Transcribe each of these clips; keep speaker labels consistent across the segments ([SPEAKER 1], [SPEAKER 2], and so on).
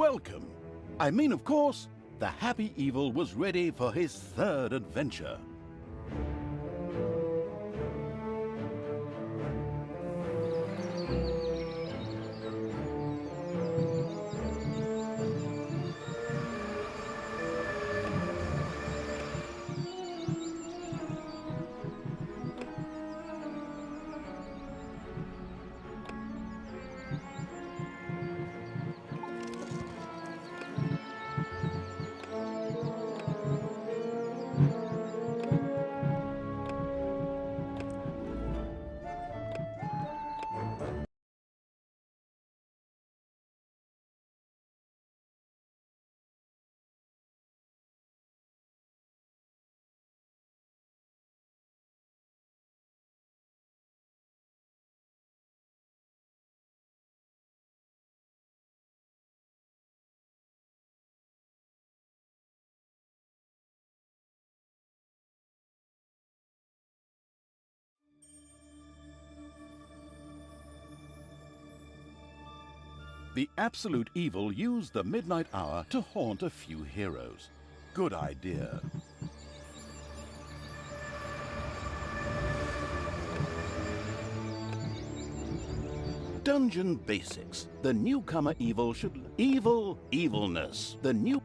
[SPEAKER 1] Welcome. I mean, of course, the Happy Evil was ready for his third adventure. The Absolute Evil used the midnight hour to haunt a few heroes. Good idea. Dungeon Basics. The newcomer evil should... Evilness. The new...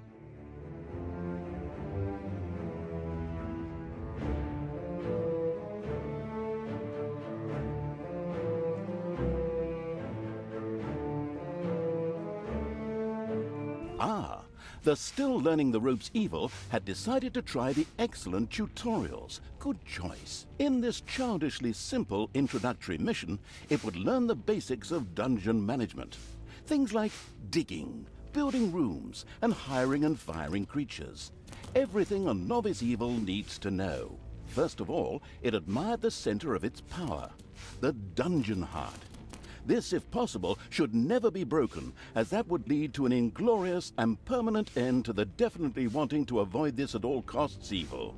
[SPEAKER 1] The Still Learning the Ropes Evil had decided to try the excellent tutorials. Good choice. In this childishly simple introductory mission, it would learn the basics of dungeon management. Things like digging, building rooms, and hiring and firing creatures. Everything a novice evil needs to know. First of all, it admired the center of its power, the dungeon heart. This, if possible, should never be broken, as that would lead to an inglorious and permanent end to the definitely wanting to avoid this at all costs evil.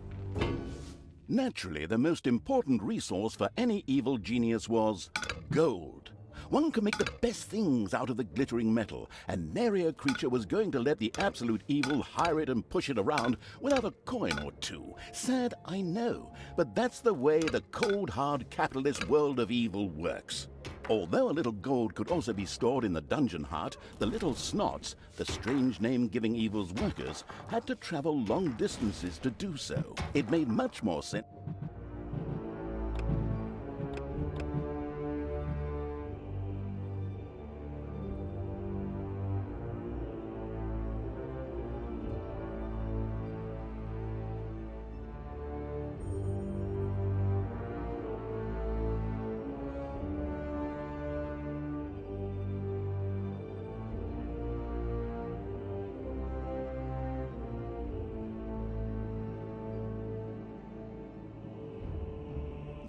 [SPEAKER 1] Naturally, the most important resource for any evil genius was gold. One can make the best things out of the glittering metal, and nary a creature was going to let the Absolute Evil hire it and push it around without a coin or two. Sad, I know, but that's the way the cold, hard capitalist world of evil works. Although a little gold could also be stored in the dungeon heart, the little snots, the strange name-giving evil's workers, had to travel long distances to do so. It made much more sense.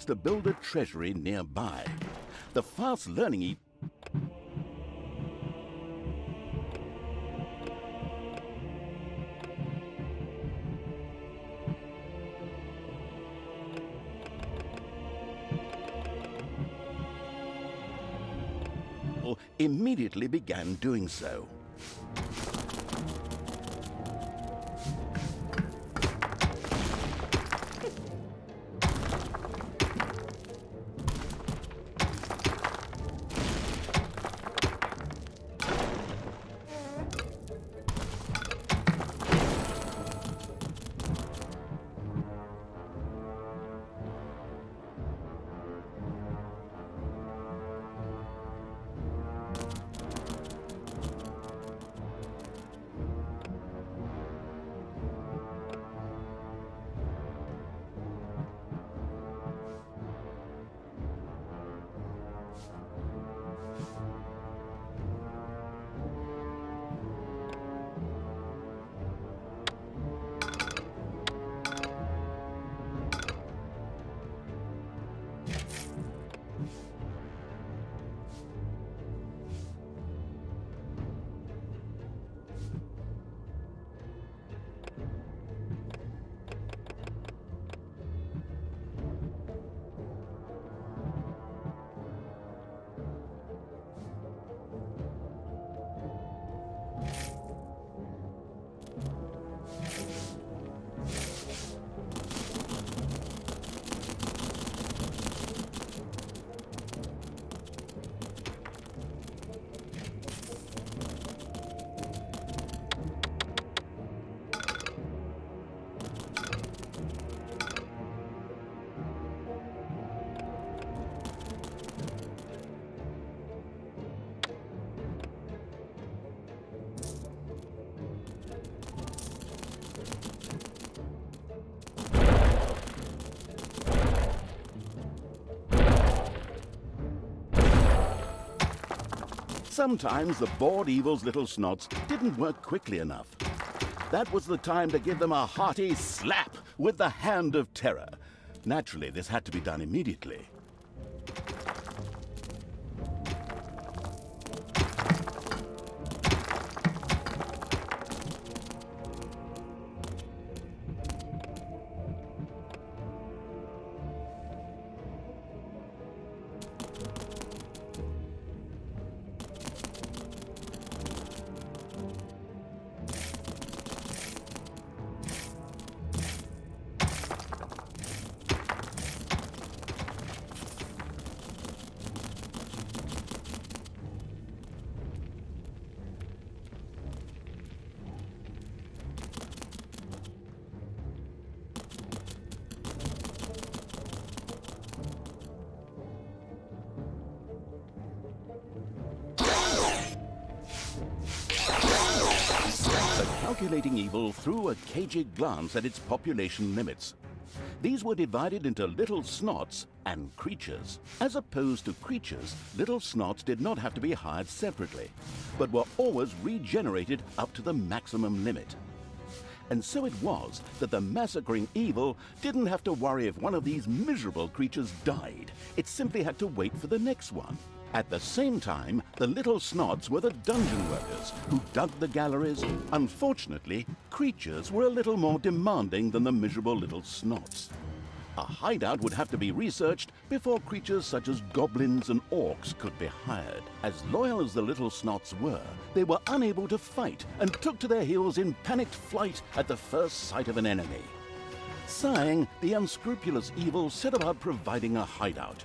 [SPEAKER 1] To build a treasury nearby. The fast learning immediately began doing so. Sometimes the bored evil's little snots didn't work quickly enough. That was the time to give them a hearty slap with the hand of terror. Naturally, this had to be done immediately. Calculating evil threw a cagey glance at its population limits. These were divided into little snots and creatures. As opposed to creatures, little snots did not have to be hired separately, but were always regenerated up to the maximum limit. And so it was that the massacring evil didn't have to worry if one of these miserable creatures died. It simply had to wait for the next one. At the same time, the little snots were the dungeon workers who dug the galleries. Unfortunately, creatures were a little more demanding than the miserable little snots. A hideout would have to be researched before creatures such as goblins and orcs could be hired. As loyal as the little snots were, they were unable to fight and took to their heels in panicked flight at the first sight of an enemy. Sighing, the unscrupulous evil set about providing a hideout.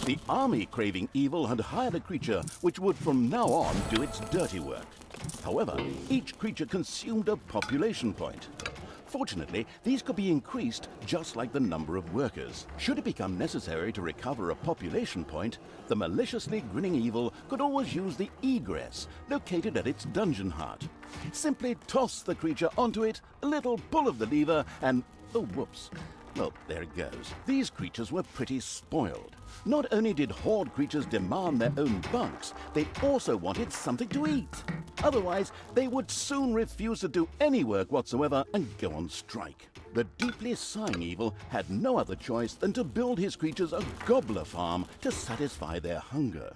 [SPEAKER 1] The army craving evil had hired a creature which would from now on do its dirty work. However, each creature consumed a population point. Fortunately, these could be increased just like the number of workers. Should it become necessary to recover a population point, the maliciously grinning evil could always use the egress located at its dungeon heart. Simply toss the creature onto it, a little pull of the lever, and oh whoops. Well, there it goes. These creatures were pretty spoiled. Not only did horde creatures demand their own bunks, they also wanted something to eat. Otherwise, they would soon refuse to do any work whatsoever and go on strike. The deeply sighing evil had no other choice than to build his creatures a gobbler farm to satisfy their hunger.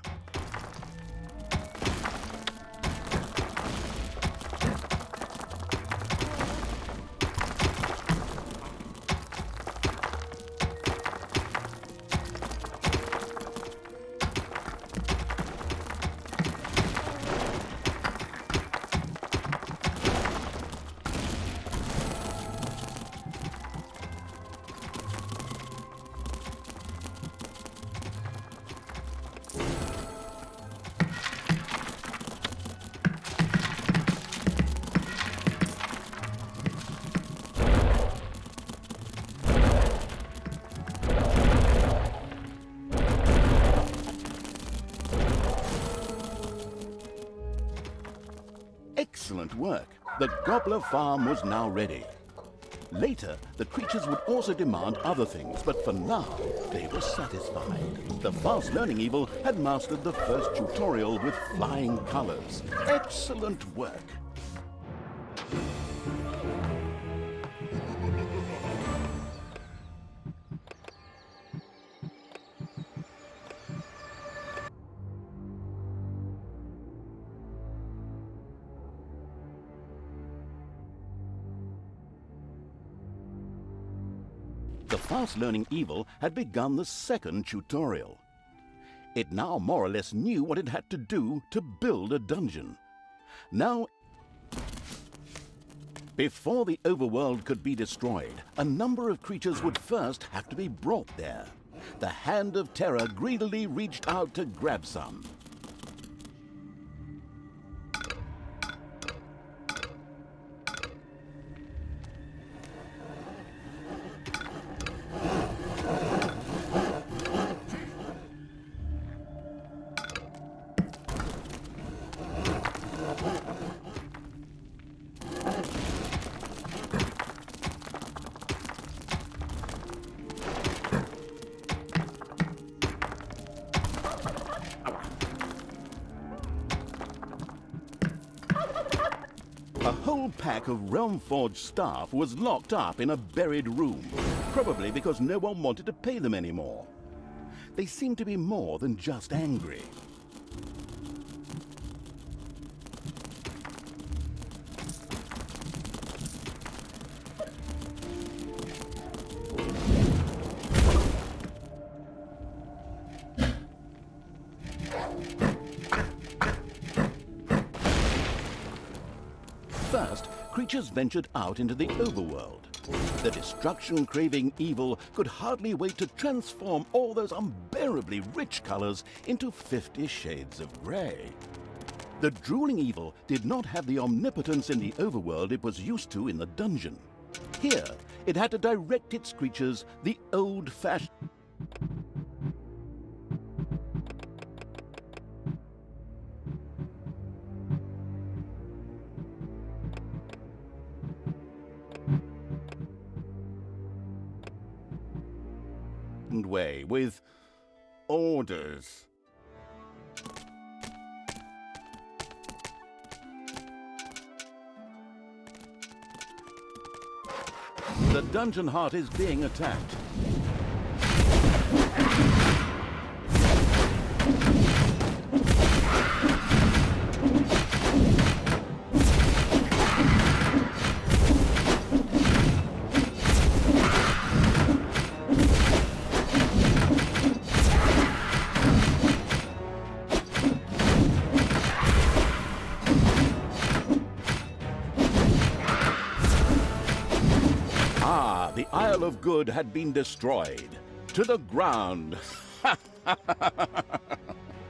[SPEAKER 1] Excellent work. The gobbler farm was now ready. Later, the creatures would also demand other things, but for now, they were satisfied. The fast-learning evil had mastered the first tutorial with flying colors. Excellent work. The fast-learning evil had begun the second tutorial. It now more or less knew what it had to do to build a dungeon. Now, before the overworld could be destroyed, a number of creatures would first have to be brought there. The Hand of Terror greedily reached out to grab some. A whole pack of Realm-forged staff was locked up in a buried room, probably because no one wanted to pay them anymore. They seemed to be more than just angry. First, creatures ventured out into the overworld. The destruction-craving evil could hardly wait to transform all those unbearably rich colors into 50 shades of gray. The drooling evil did not have the omnipotence in the overworld it was used to in the dungeon. Here, it had to direct its creatures the old-fashioned way with orders. The dungeon heart is being attacked. The Isle of Good had been destroyed. To the ground.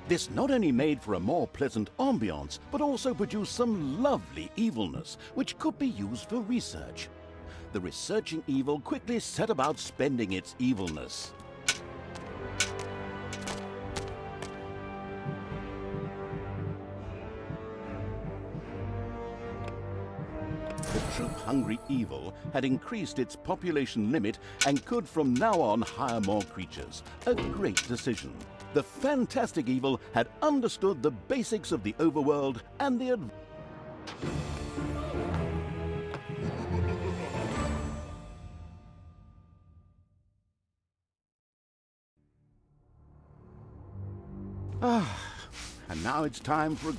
[SPEAKER 1] This not only made for a more pleasant ambiance, but also produced some lovely evilness, which could be used for research. The researching evil quickly set about spending its evilness. The troop-hungry evil had increased its population limit and could from now on hire more creatures. A great decision. The fantastic evil had understood the basics of the overworld and the and now it's time for a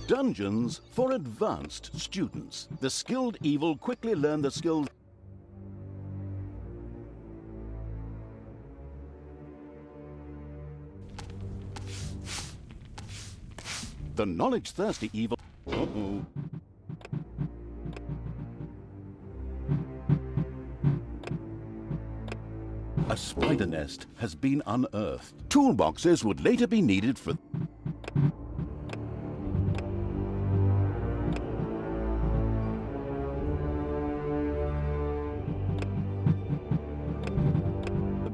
[SPEAKER 1] Dungeons for advanced students. The skilled evil quickly learned the skills. The knowledge-thirsty evil. Uh-oh. A spider nest has been unearthed. Toolboxes would later be needed for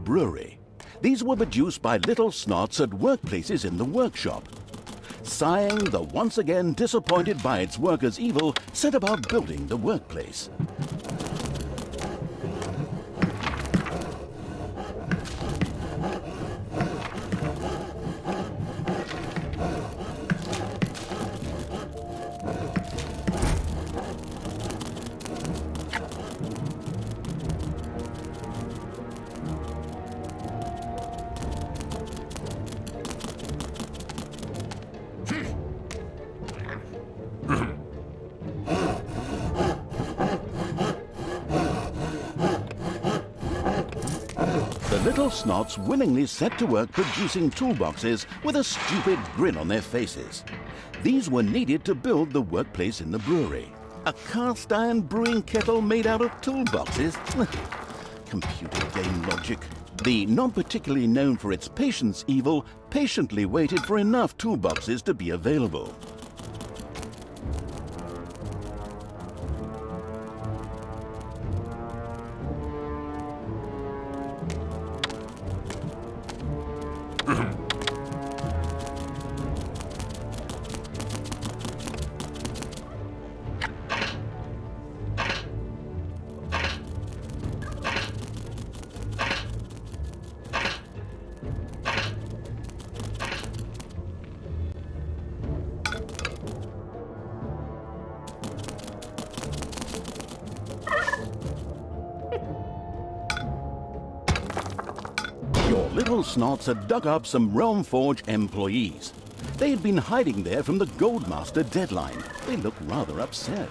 [SPEAKER 1] brewery. These were produced by little snots at workplaces in the workshop. Sighing, the once again disappointed by its workers' evil, set about building the workplace. The little snots willingly set to work producing toolboxes with a stupid grin on their faces. These were needed to build the workplace in the brewery. A cast iron brewing kettle made out of toolboxes? Computer game logic. The not particularly known for its patience evil patiently waited for enough toolboxes to be available. Your little snots had dug up some Realmforge employees. They had been hiding there from the Goldmaster deadline. They looked rather upset.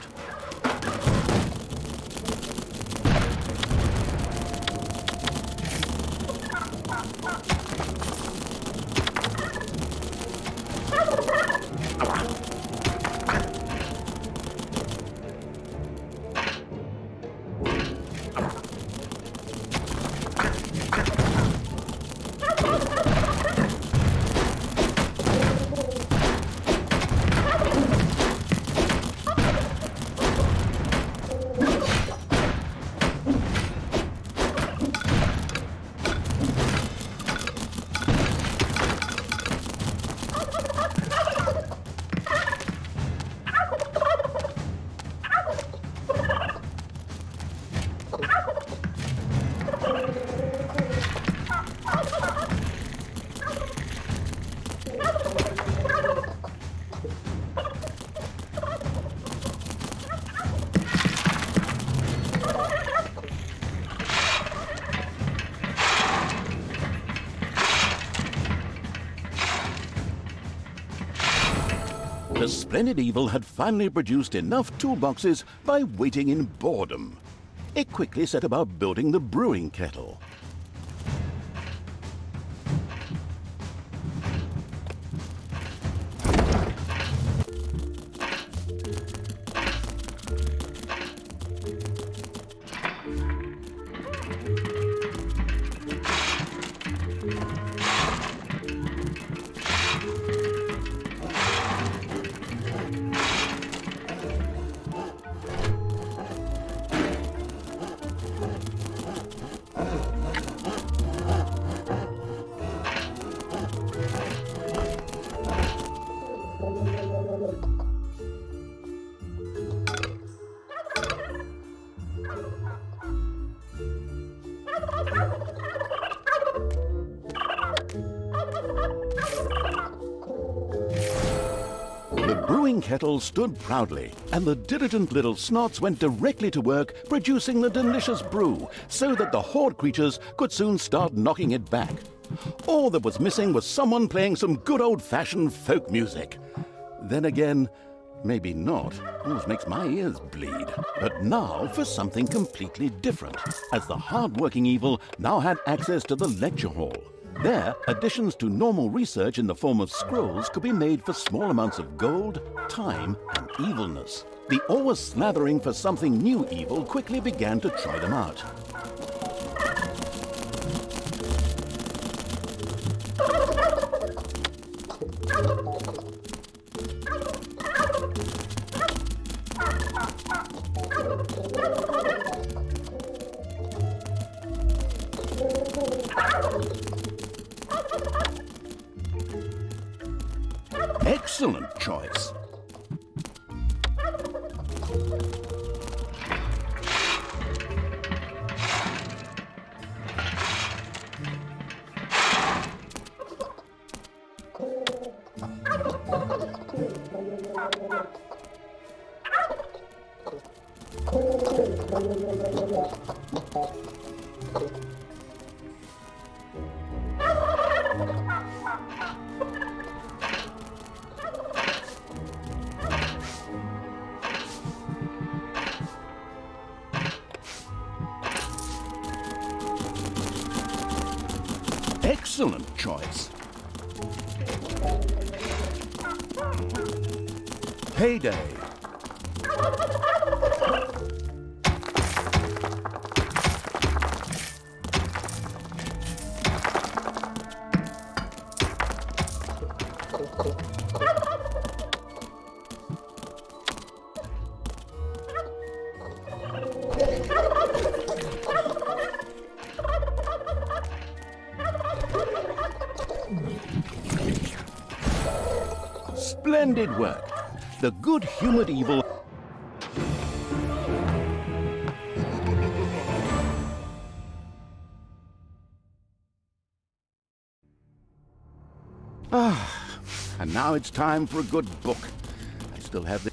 [SPEAKER 1] The splendid evil had finally produced enough toolboxes by waiting in boredom. It quickly set about building the brewing kettle. The brewing kettle stood proudly, and the diligent little snots went directly to work producing the delicious brew, so that the horde creatures could soon start knocking it back. All that was missing was someone playing some good old-fashioned folk music. Then again, maybe not. Almost makes my ears bleed. But now for something completely different, as the hard-working evil now had access to the lecture hall. There, additions to normal research in the form of scrolls could be made for small amounts of gold, time, and evilness. The always slathering for something new evil quickly began to try them out. Excellent choice. Excellent choice. Payday. Splendid work. The good-humored evil and now it's time for a good book. I still have the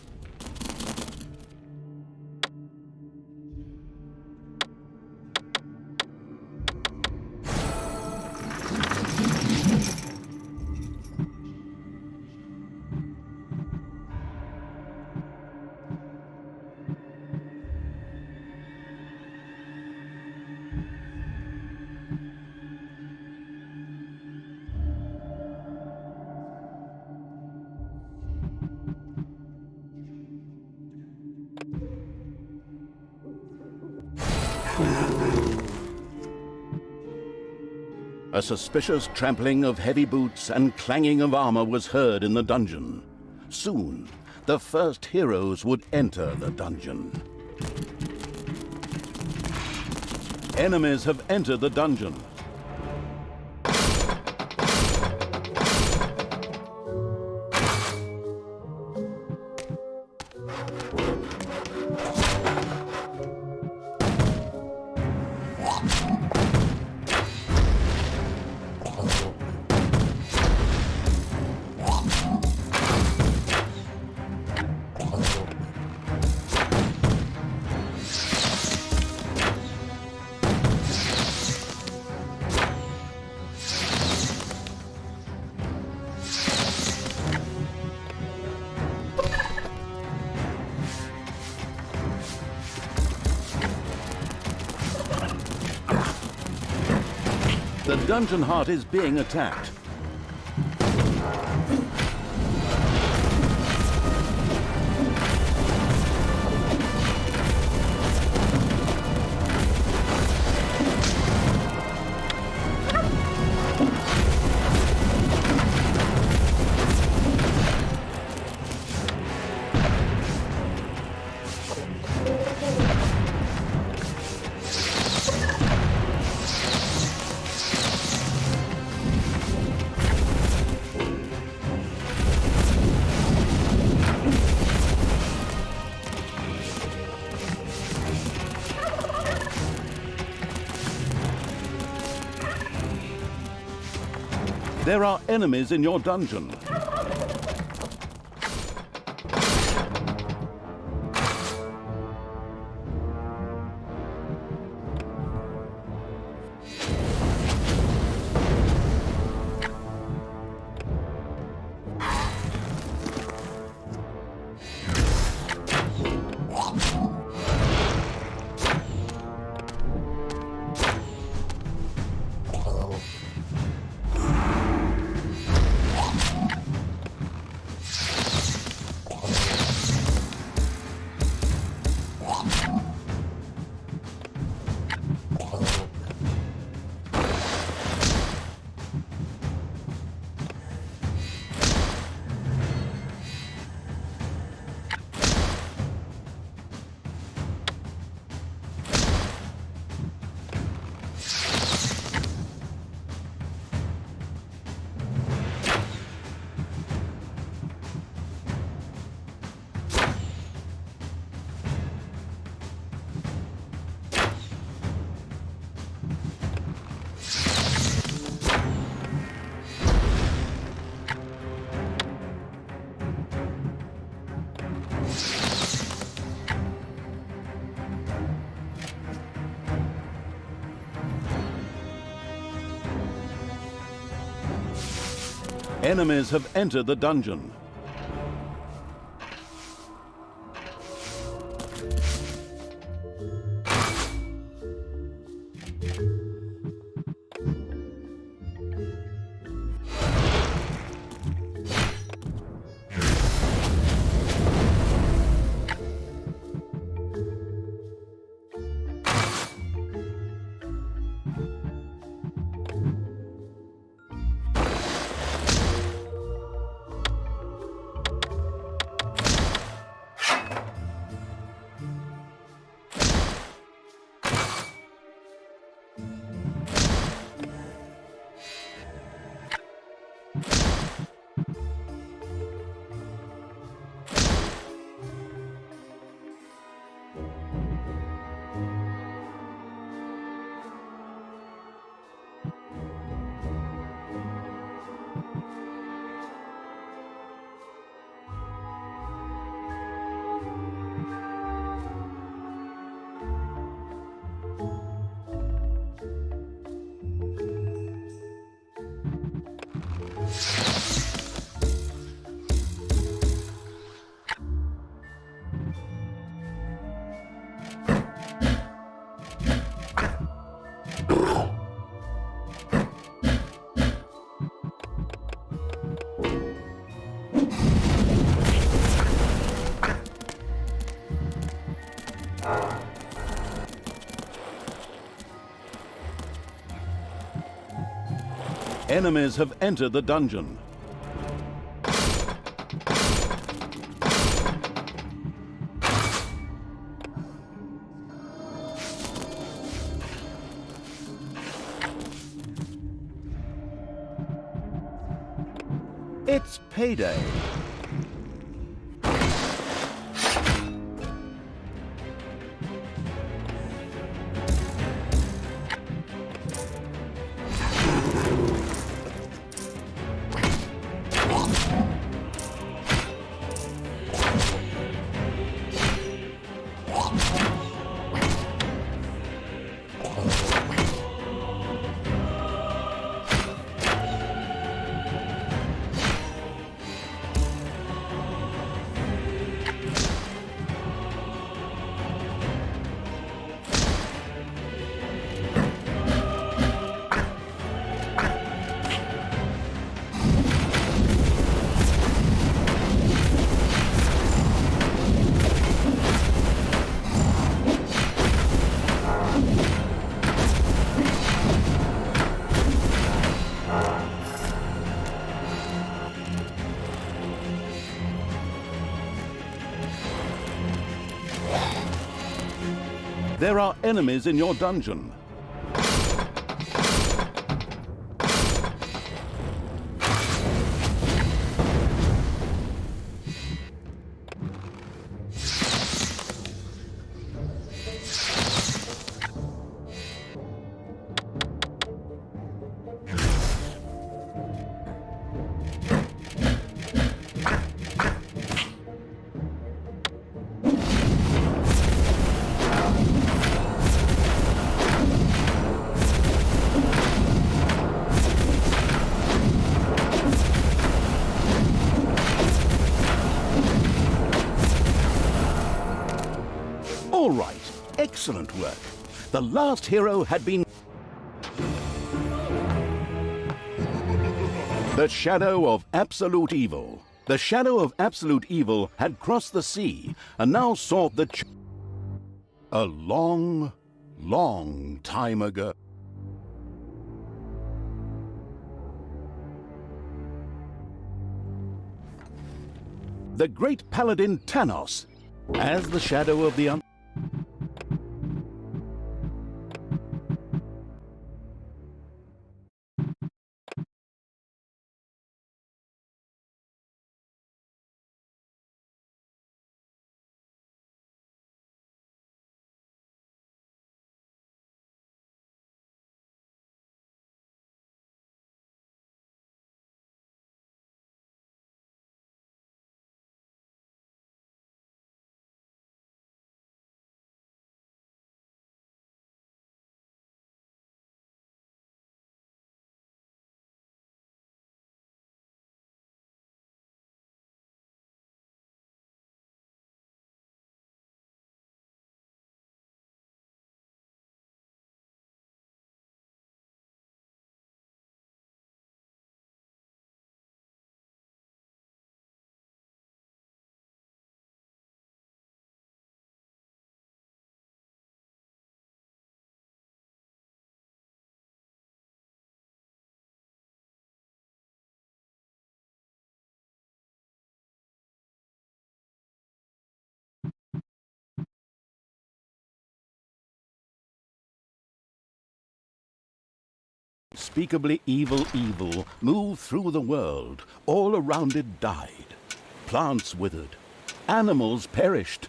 [SPEAKER 1] A suspicious trampling of heavy boots and clanging of armor was heard in the dungeon. Soon, the first heroes would enter the dungeon. Enemies have entered the dungeon. The dungeon heart is being attacked. There are enemies in your dungeon. Enemies have entered the dungeon. Enemies have entered the dungeon. It's payday. There are enemies in your dungeon. All right, excellent work. The last hero had been... The Shadow of Absolute Evil. The Shadow of Absolute Evil had crossed the sea and now sought the... A long, long time ago. The great paladin Tanos, as the Shadow of the unspeakably evil evil moved through the world. All around it died. Plants withered. Animals perished.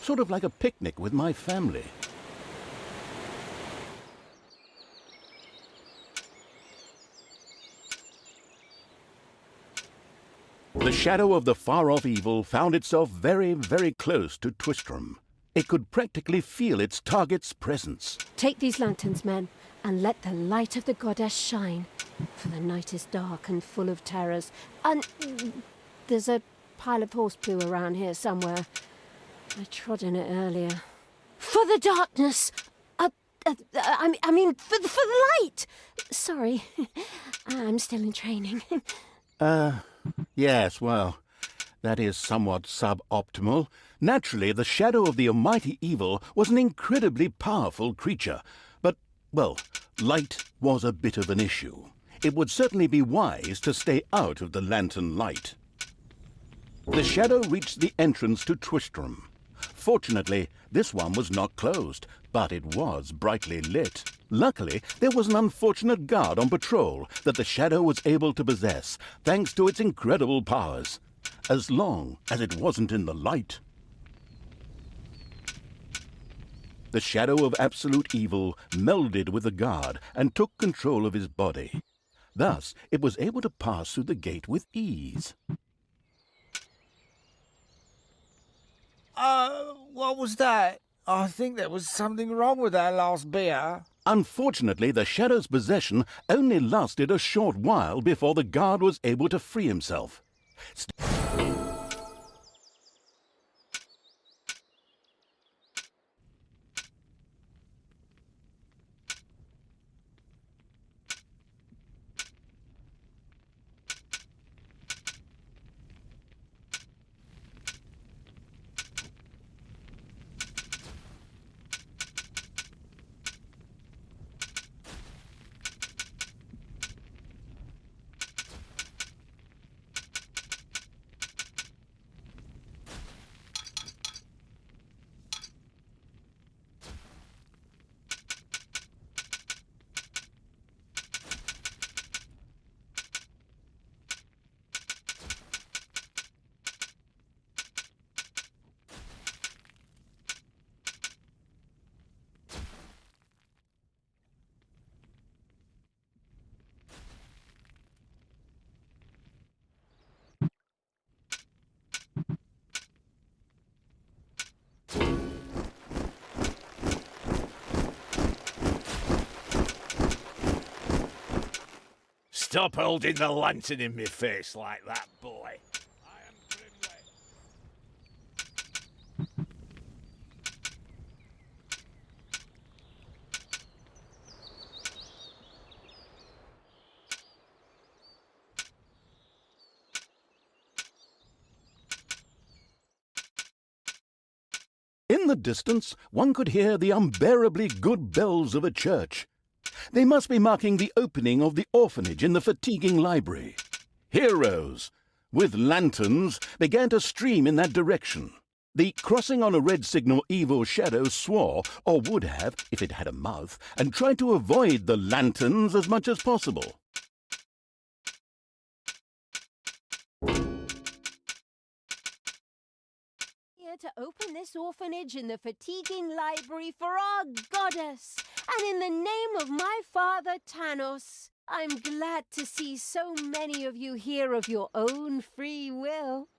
[SPEAKER 1] Sort of like a picnic with my family. The shadow of the far-off evil found itself very, very close to Twistram. It could practically feel its target's presence.
[SPEAKER 2] Take these lanterns, men, and let the light of the goddess shine. For the night is dark and full of terrors. And there's a pile of horse poo around here somewhere. I trod in it earlier. For the darkness! I mean, for the light! Sorry, I'm still in training.
[SPEAKER 1] Yes, well, that is somewhat suboptimal. Naturally, the shadow of the almighty evil was an incredibly powerful creature. But, well, light was a bit of an issue. It would certainly be wise to stay out of the lantern light. The shadow reached the entrance to Twistram. Fortunately, this one was not closed, but it was brightly lit. Luckily, there was an unfortunate guard on patrol that the shadow was able to possess, thanks to its incredible powers, as long as it wasn't in the light. The shadow of absolute evil melded with the guard and took control of his body. Thus, it was able to pass through the gate with ease.
[SPEAKER 3] What was that? I think there was something wrong with that last beer.
[SPEAKER 1] Unfortunately, the shadow's possession only lasted a short while before the guard was able to free himself.
[SPEAKER 3] Stop holding the lantern in my face like that, boy. I am Grimway.
[SPEAKER 1] In the distance, one could hear the unbearably good bells of a church. They must be marking the opening of the orphanage in the fatiguing library. Heroes, with lanterns, began to stream in that direction. The crossing on a red signal evil shadow swore, or would have, if it had a mouth, and tried to avoid the lanterns as much as possible.
[SPEAKER 2] Here to open this orphanage in the fatiguing library for our goddess, and in the name of my father Tanos. I'm glad to see so many of you here of your own free will.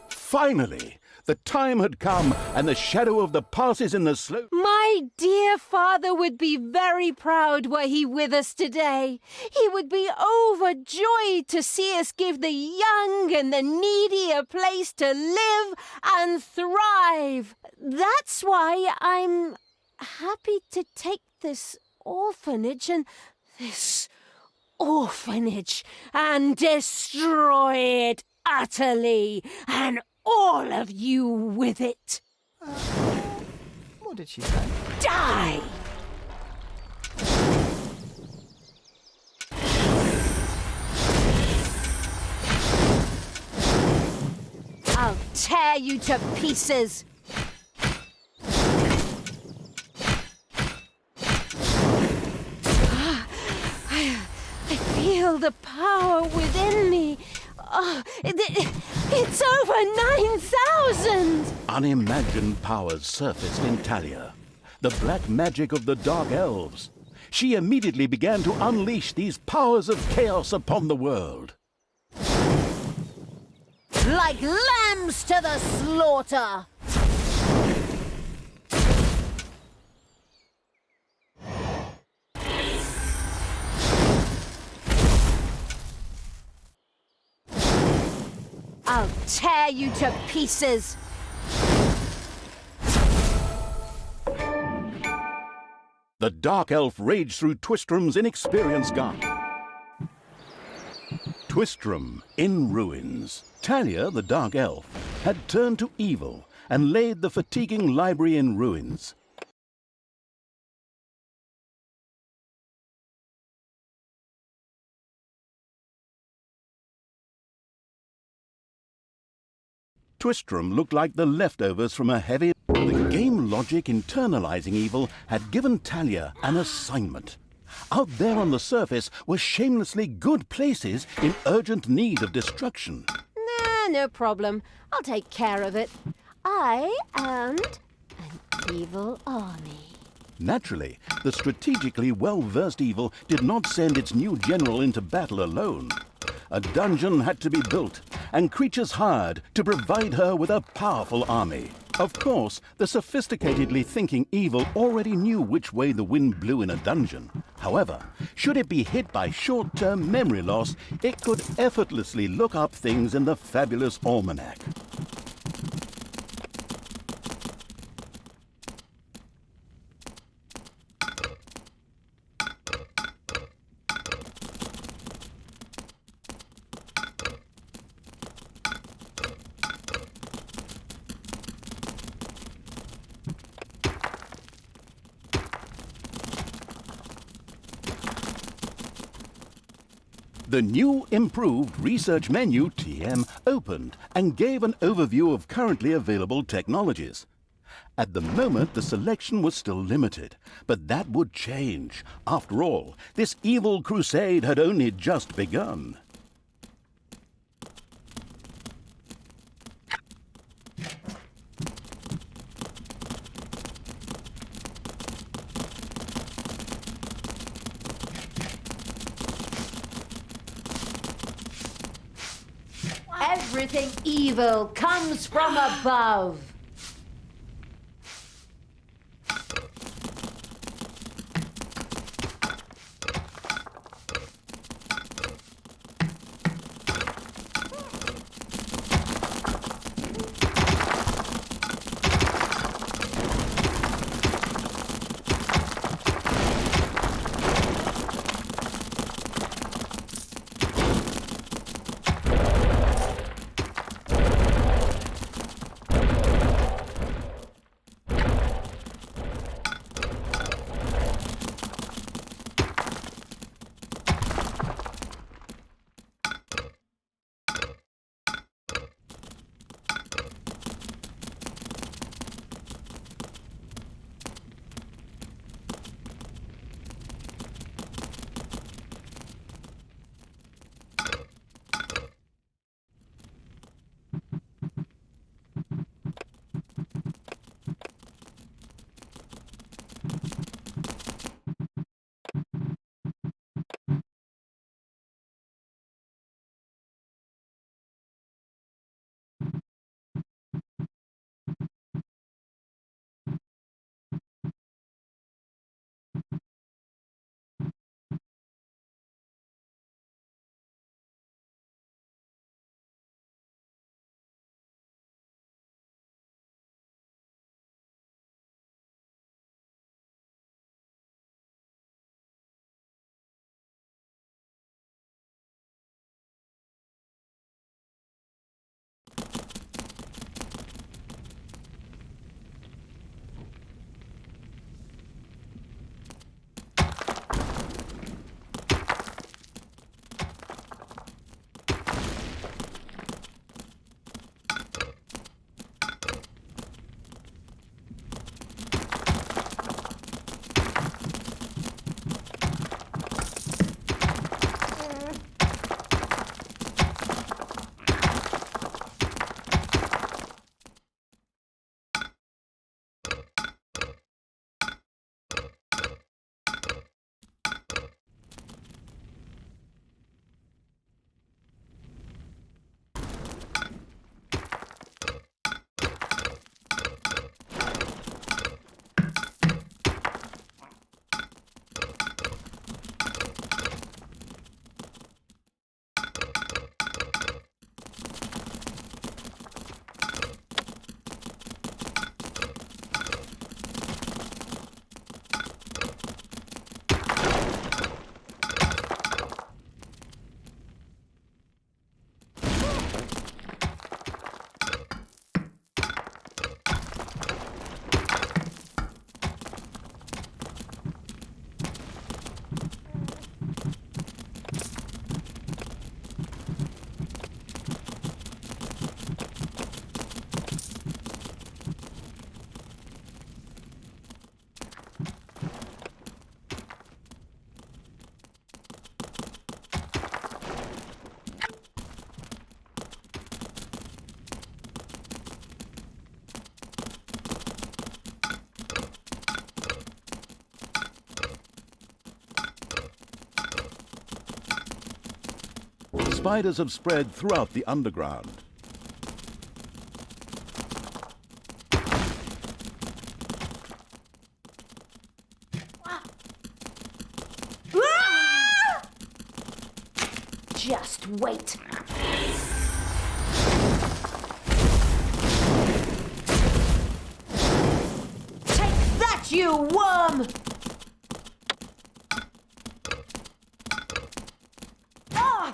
[SPEAKER 1] Finally, the time had come, and the shadow of the passes in the slope.
[SPEAKER 2] My dear father would be very proud were he with us today. He would be overjoyed to see us give the young and the needy a place to live and thrive. That's why I'm happy to take this orphanage and destroy it utterly, and all of you with it.
[SPEAKER 4] What did she say?
[SPEAKER 2] Die! I'll tear you to pieces! I feel the power within me. Oh, it's over 9,000!
[SPEAKER 1] Unimagined powers surfaced in Talia. The black magic of the Dark Elves. She immediately began to unleash these powers of chaos upon the world.
[SPEAKER 2] Like lambs to the slaughter! I'll tear you to pieces!
[SPEAKER 1] The Dark Elf raged through Twistrom's inexperienced guard. Twistrom in ruins. Talia, the Dark Elf, had turned to evil and laid the fatiguing library in ruins. Twistrom looked like the leftovers from a heavy... The game logic internalizing evil had given Talia an assignment. Out there on the surface were shamelessly good places in urgent need of destruction.
[SPEAKER 2] Nah, no problem. I'll take care of it. I and an evil army.
[SPEAKER 1] Naturally, the strategically well-versed evil did not send its new general into battle alone. A dungeon had to be built, and creatures hired to provide her with a powerful army. Of course, the sophisticatedly thinking evil already knew which way the wind blew in a dungeon. However, should it be hit by short-term memory loss, it could effortlessly look up things in the fabulous almanac. The new improved research menu, TM, opened and gave an overview of currently available technologies. At the moment, the selection was still limited, but that would change. After all, this evil crusade had only just begun.
[SPEAKER 2] Everything evil comes from above.
[SPEAKER 1] Spiders have spread throughout the underground.
[SPEAKER 2] Just wait. Take that, you worm! Ah!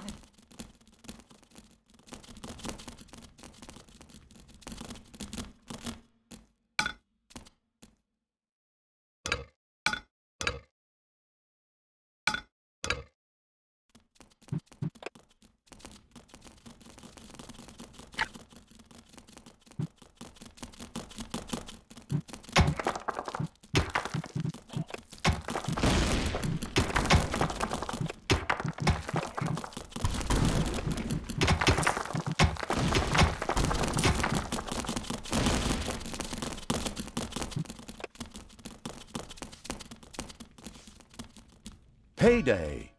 [SPEAKER 1] Payday.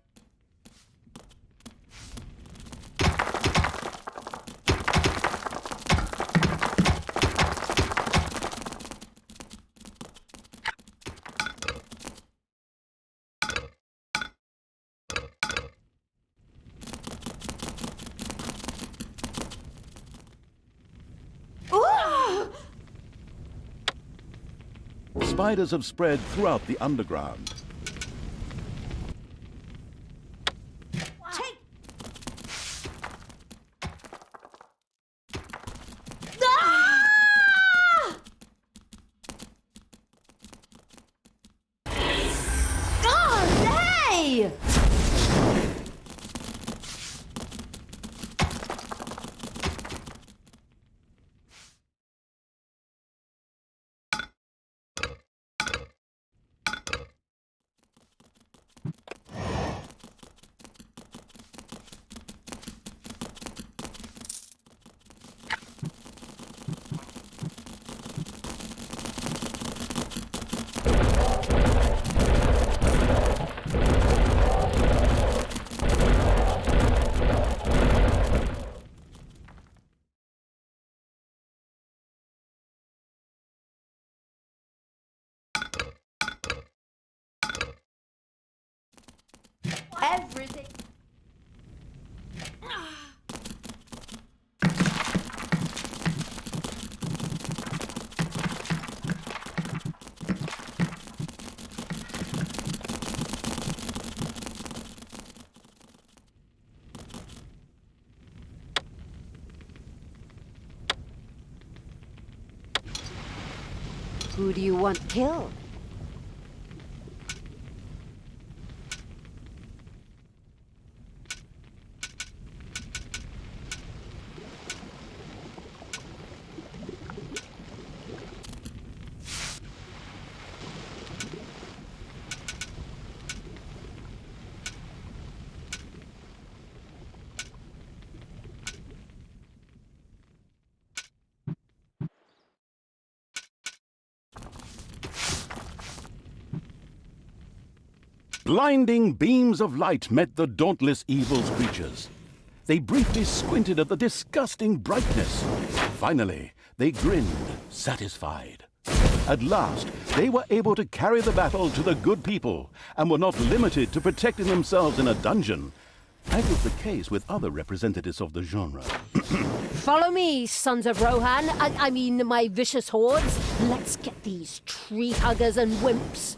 [SPEAKER 1] Spiders have spread throughout the underground.
[SPEAKER 2] Take... Ah! Oh, nay! Everything. Who do you want killed?
[SPEAKER 1] Blinding beams of light met the dauntless evil's creatures. They briefly squinted at the disgusting brightness. Finally, they grinned, satisfied. At last, they were able to carry the battle to the good people and were not limited to protecting themselves in a dungeon, as is the case with other representatives of the genre.
[SPEAKER 2] Follow me, sons of Rohan. I mean, my vicious hordes. Let's get these tree huggers and wimps.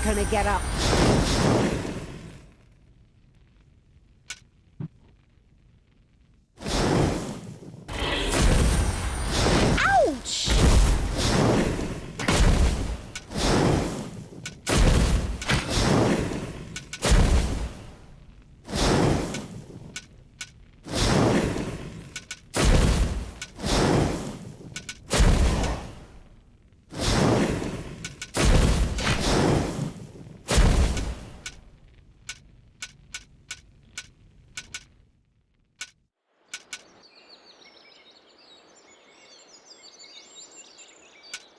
[SPEAKER 2] gonna get up. Ouch!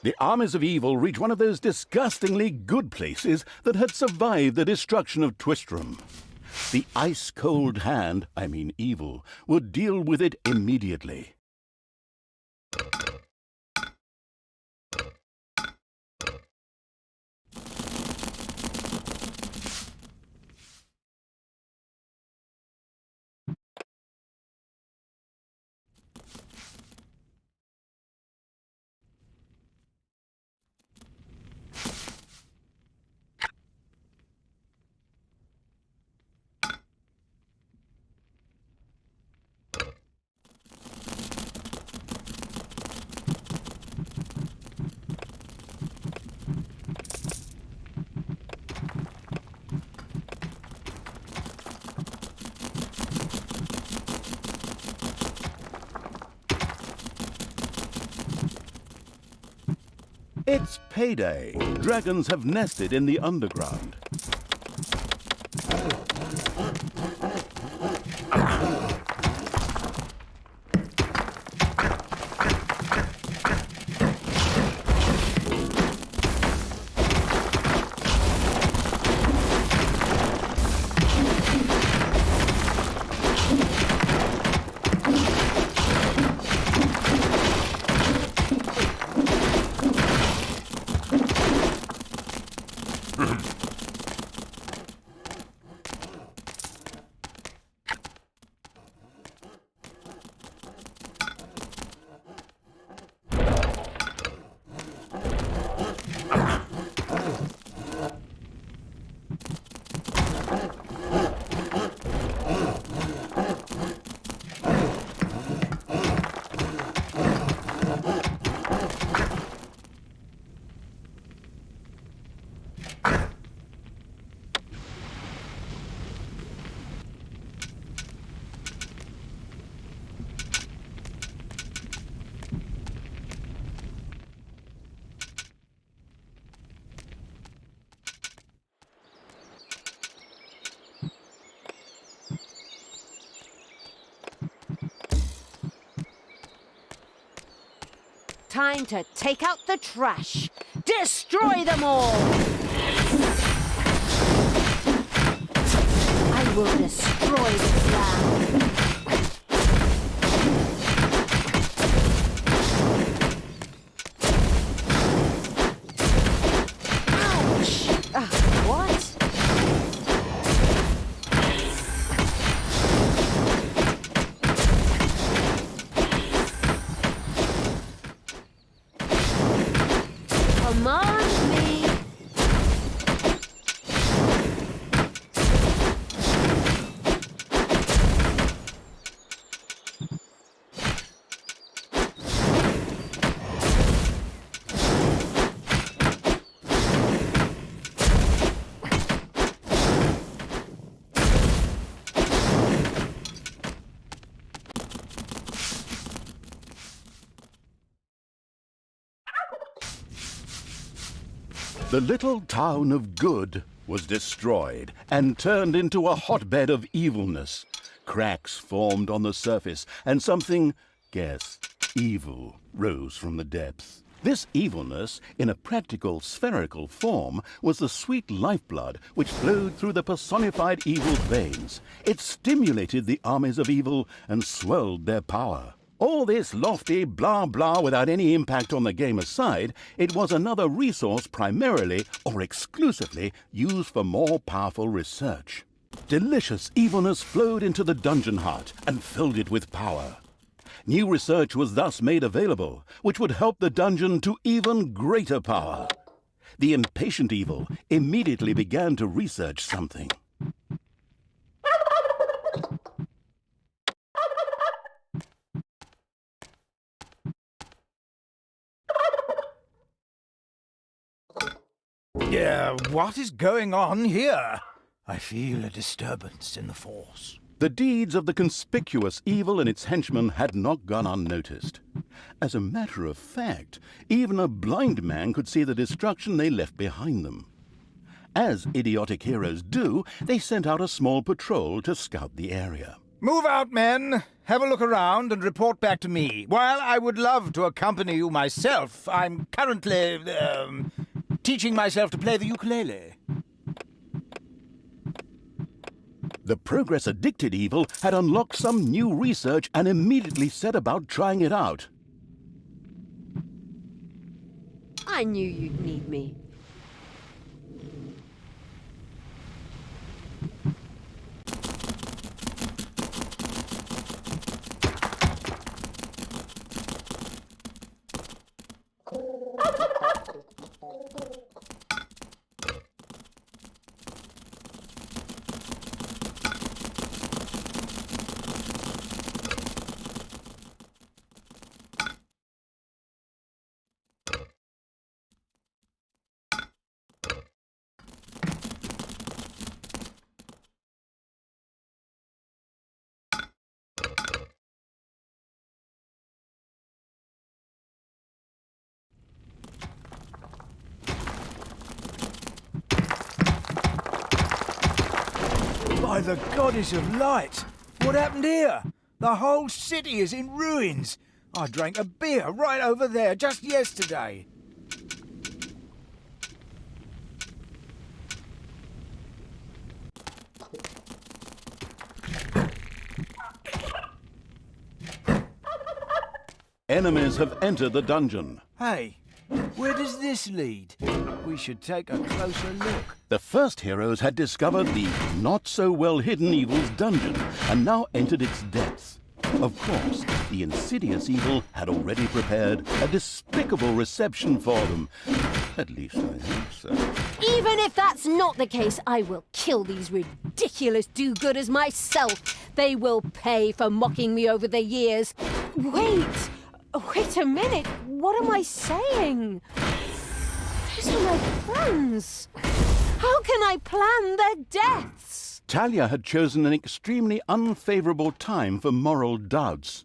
[SPEAKER 1] The armies of evil reached one of those disgustingly good places that had survived the destruction of Twistram. The ice-cold hand, I mean evil, would deal with it immediately. It's payday. Dragons have nested in the underground.
[SPEAKER 2] Time to take out the trash. Destroy them all! I will destroy this land. Ouch! What? Command me!
[SPEAKER 1] The little town of Good was destroyed and turned into a hotbed of evilness. Cracks formed on the surface, and something, guess, evil rose from the depths. This evilness, in a practical spherical form, was the sweet lifeblood which flowed through the personified evil's veins. It stimulated the armies of evil and swelled their power. All this lofty blah-blah without any impact on the game aside, it was another resource primarily or exclusively used for more powerful research. Delicious evilness flowed into the dungeon heart and filled it with power. New research was thus made available, which would help the dungeon to even greater power. The impatient evil immediately began to research something.
[SPEAKER 3] Yeah, what is going on here? I feel a disturbance in the force.
[SPEAKER 1] The deeds of the conspicuous evil and its henchmen had not gone unnoticed. As a matter of fact, even a blind man could see the destruction they left behind them. As idiotic heroes do, they sent out a small patrol to scout the area.
[SPEAKER 3] Move out, men. Have a look around and report back to me. While I would love to accompany you myself, I'm currently, teaching myself to play the ukulele.
[SPEAKER 1] The progress-addicted evil had unlocked some new research and immediately set about trying it out.
[SPEAKER 2] I knew you'd need me.
[SPEAKER 3] By the goddess of light! What happened here? The whole city is in ruins. I drank a beer right over there just yesterday.
[SPEAKER 1] Enemies have entered the dungeon.
[SPEAKER 3] Hey, where does this lead? We should take a closer look.
[SPEAKER 1] The first heroes had discovered the not-so-well-hidden evil's dungeon and now entered its depths. Of course, the insidious evil had already prepared a despicable reception for them. At least I hope so.
[SPEAKER 2] Even if that's not the case, I will kill these ridiculous do-gooders myself. They will pay for mocking me over the years. Wait a minute. What am I saying? These are my friends. How can I plan their deaths?
[SPEAKER 1] Talia had chosen an extremely unfavorable time for moral doubts.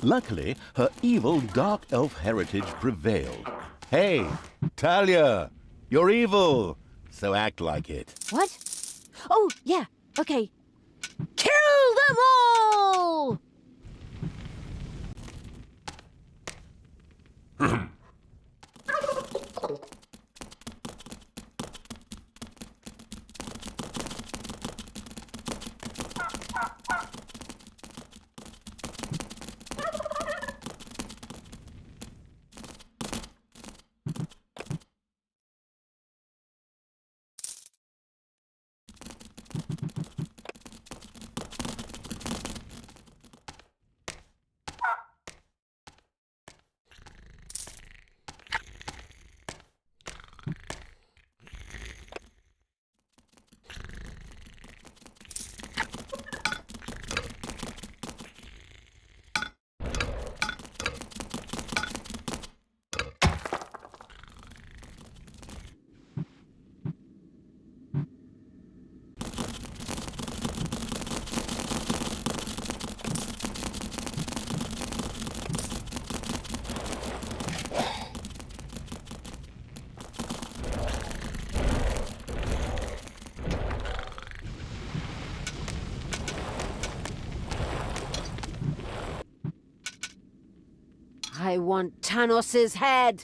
[SPEAKER 1] Luckily, her evil dark elf heritage prevailed. Hey, Talia, you're evil, so act like it.
[SPEAKER 2] What? Oh, yeah, okay. Kill them all! I want Tanos's head.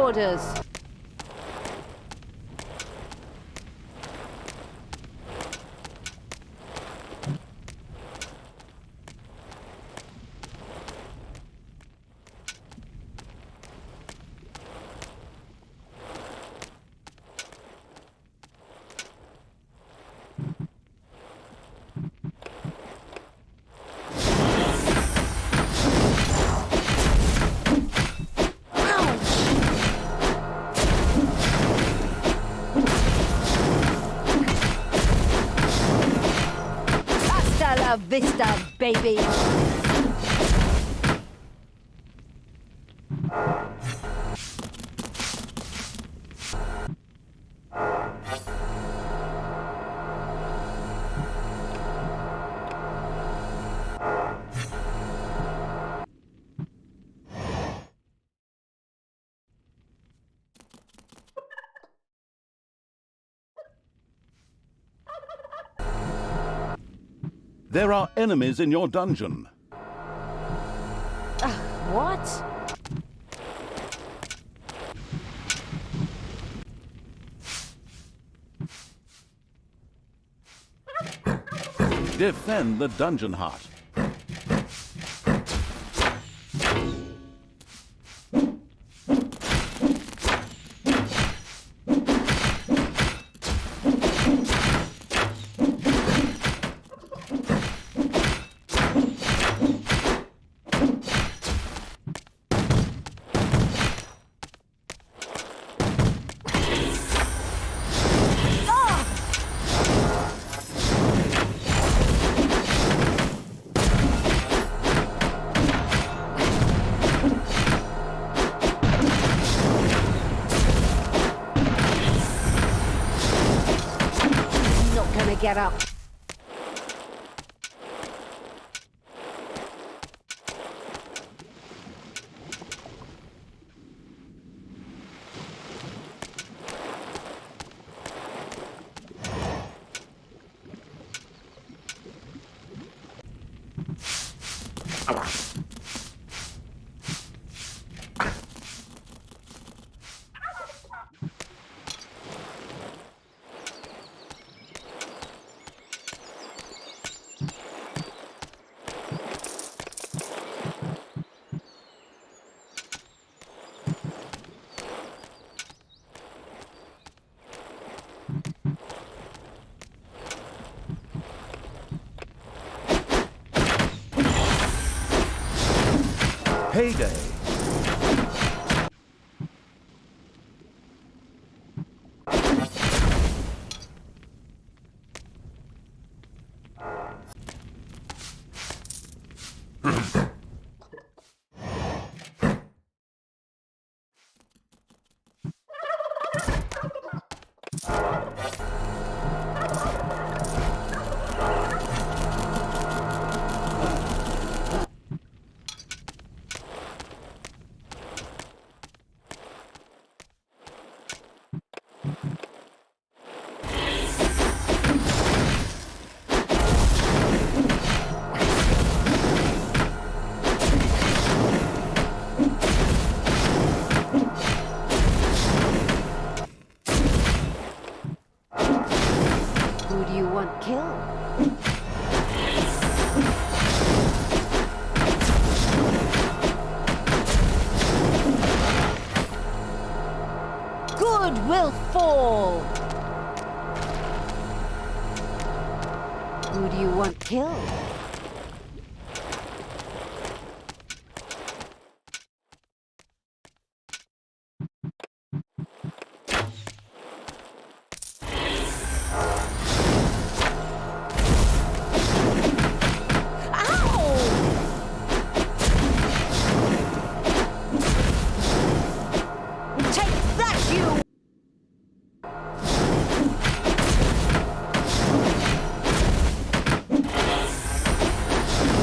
[SPEAKER 2] orders. Hasta la vista, baby.
[SPEAKER 1] There are enemies in your dungeon.
[SPEAKER 2] What?
[SPEAKER 1] Defend the dungeon heart.
[SPEAKER 2] Get up.
[SPEAKER 1] Payday.
[SPEAKER 2] Who do you want killed? Good will fall. Who do you want killed?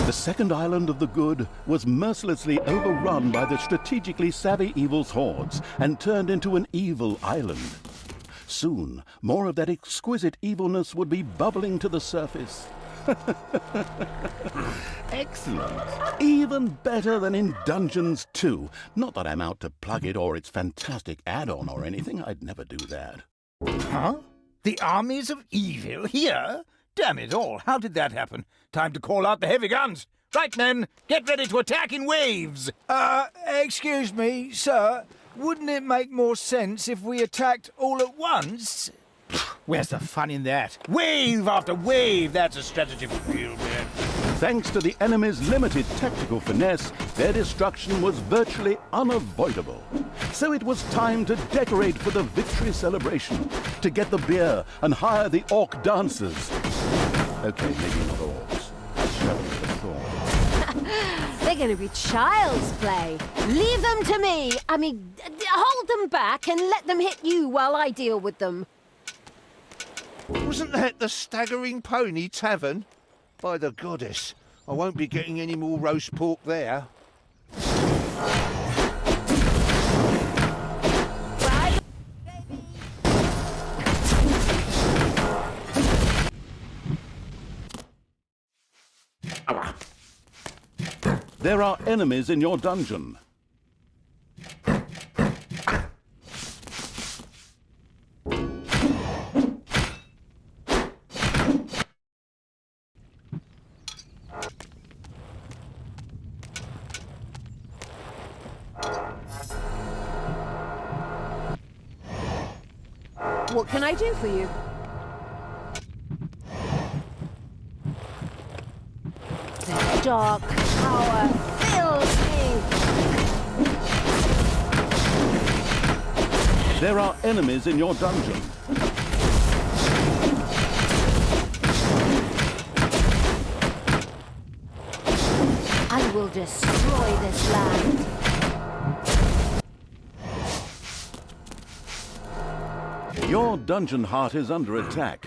[SPEAKER 1] The second island of the good was mercilessly overrun by the strategically savvy evil's hordes and turned into an evil island. Soon, more of that exquisite evilness would be bubbling to the surface. Excellent. Even better than in Dungeons 2. Not that I'm out to plug it or its fantastic add-on or anything. I'd never do that.
[SPEAKER 3] Huh? The armies of evil here? Damn it all, how did that happen? Time to call out the heavy guns. Right, men, get ready to attack in waves. Excuse me, sir. Wouldn't it make more sense if we attacked all at once? Where's the fun in that? Wave after wave, that's a strategy for real men.
[SPEAKER 1] Thanks to the enemy's limited tactical finesse, their destruction was virtually unavoidable. So it was time to decorate for the victory celebration, to get the beer and hire the orc dancers. Okay, maybe not orcs. Shudder at the thought.
[SPEAKER 2] They're going to be child's play. Leave them to me. I mean, hold them back and let them hit you while I deal with them.
[SPEAKER 5] Wasn't that the Staggering Pony Tavern? By the goddess, I won't be getting any more roast pork there.
[SPEAKER 1] There are enemies in your dungeon.
[SPEAKER 2] What can I do for you? The dark power fills me.
[SPEAKER 1] There are enemies in your dungeon.
[SPEAKER 2] I will destroy this land.
[SPEAKER 1] Your dungeon heart is under attack.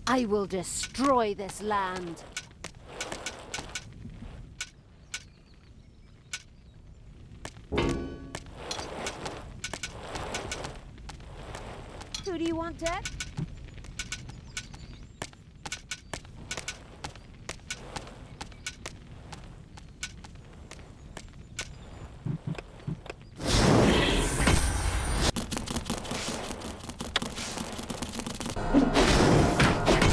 [SPEAKER 2] I will destroy this land. Who do you want dead?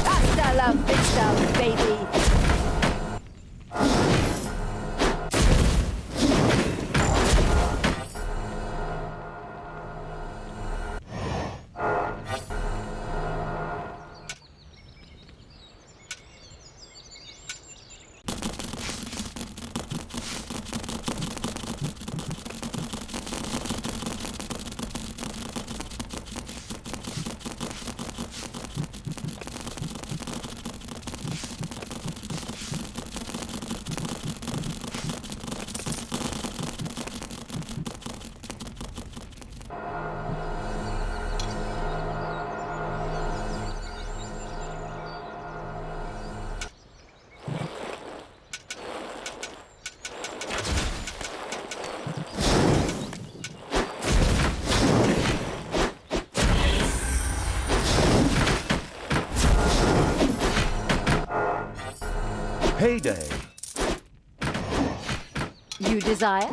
[SPEAKER 2] Hasta la vista, baby!
[SPEAKER 1] Payday.
[SPEAKER 2] You desire?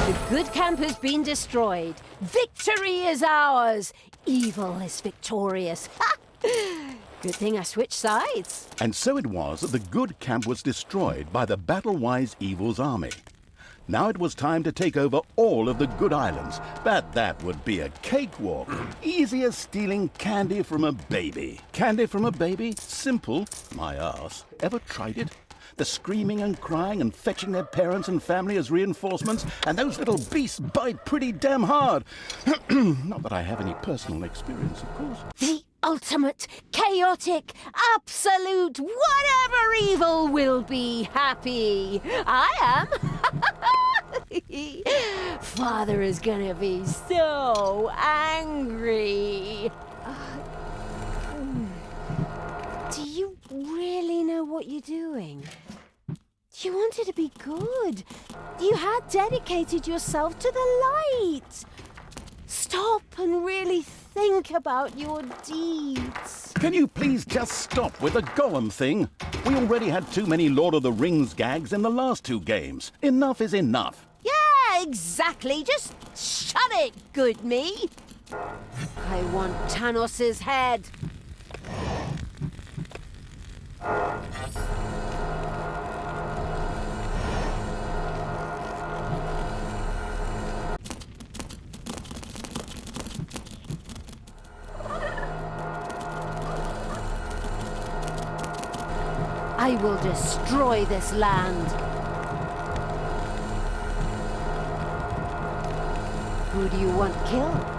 [SPEAKER 2] The good camp has been destroyed. Victory is ours. Evil is victorious. Ha! Good thing I switched sides.
[SPEAKER 1] And so it was that the good camp was destroyed by the battle-wise evil's army. Now it was time to take over all of the good islands, but that would be a cakewalk. Easy as stealing candy from a baby. Candy from a baby? Simple. My ass. Ever tried it? The screaming and crying and fetching their parents and family as reinforcements, and those little beasts bite pretty damn hard. Not that I have any personal experience, of course.
[SPEAKER 2] The ultimate, chaotic, absolute, whatever evil will be happy. I am. Father is gonna be so angry. Do you really know what you're doing? You wanted to be good. You had dedicated yourself to the light. Stop and really think about your deeds.
[SPEAKER 1] Can you please just stop with the Gollum thing? We already had too many Lord of the Rings gags in the last 2 games. Enough is enough.
[SPEAKER 2] Yeah, exactly. Just shut it, good me. I want Thanos' head. I will destroy this land. Who do you want killed?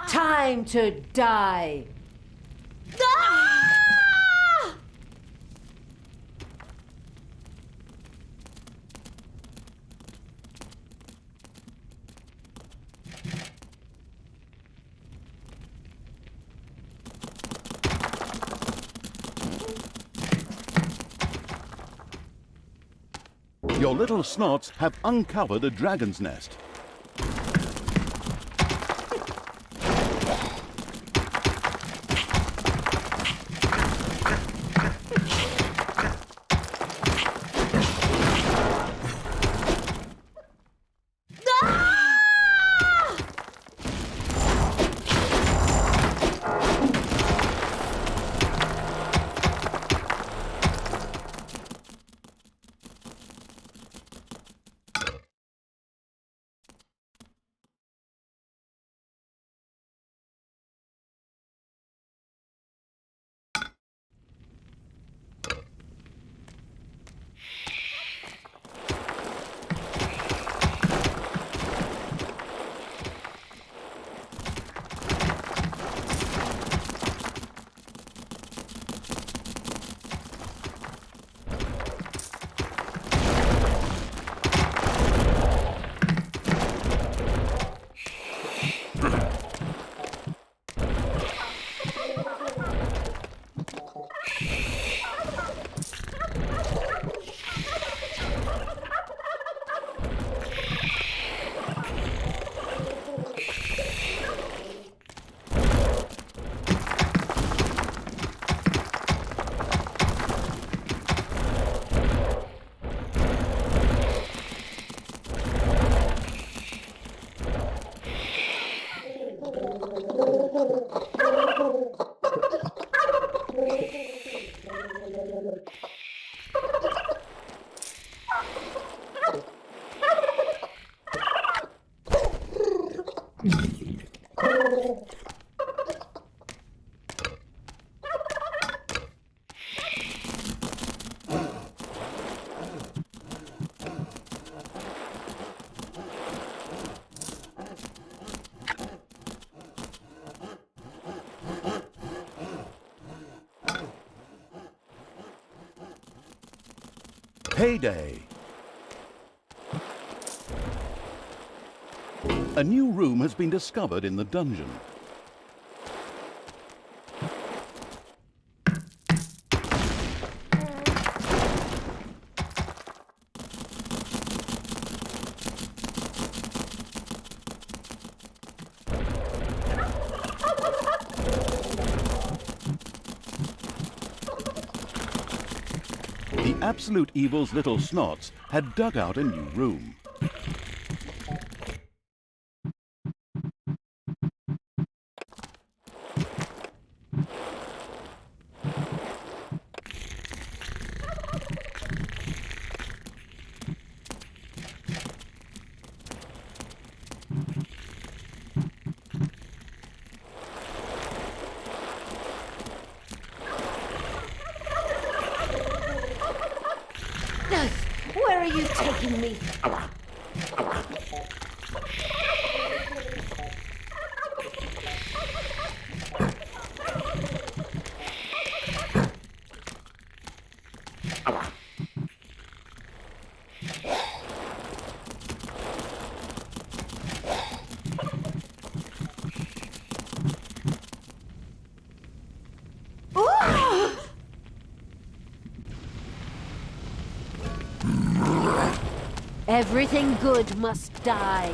[SPEAKER 2] Time to die. Ah!
[SPEAKER 1] Your little snots have uncovered a dragon's nest. Payday! A new room has been discovered in the dungeon. The Absolute Evil's little snots had dug out a new room.
[SPEAKER 2] Where are you taking me? Everything good must die.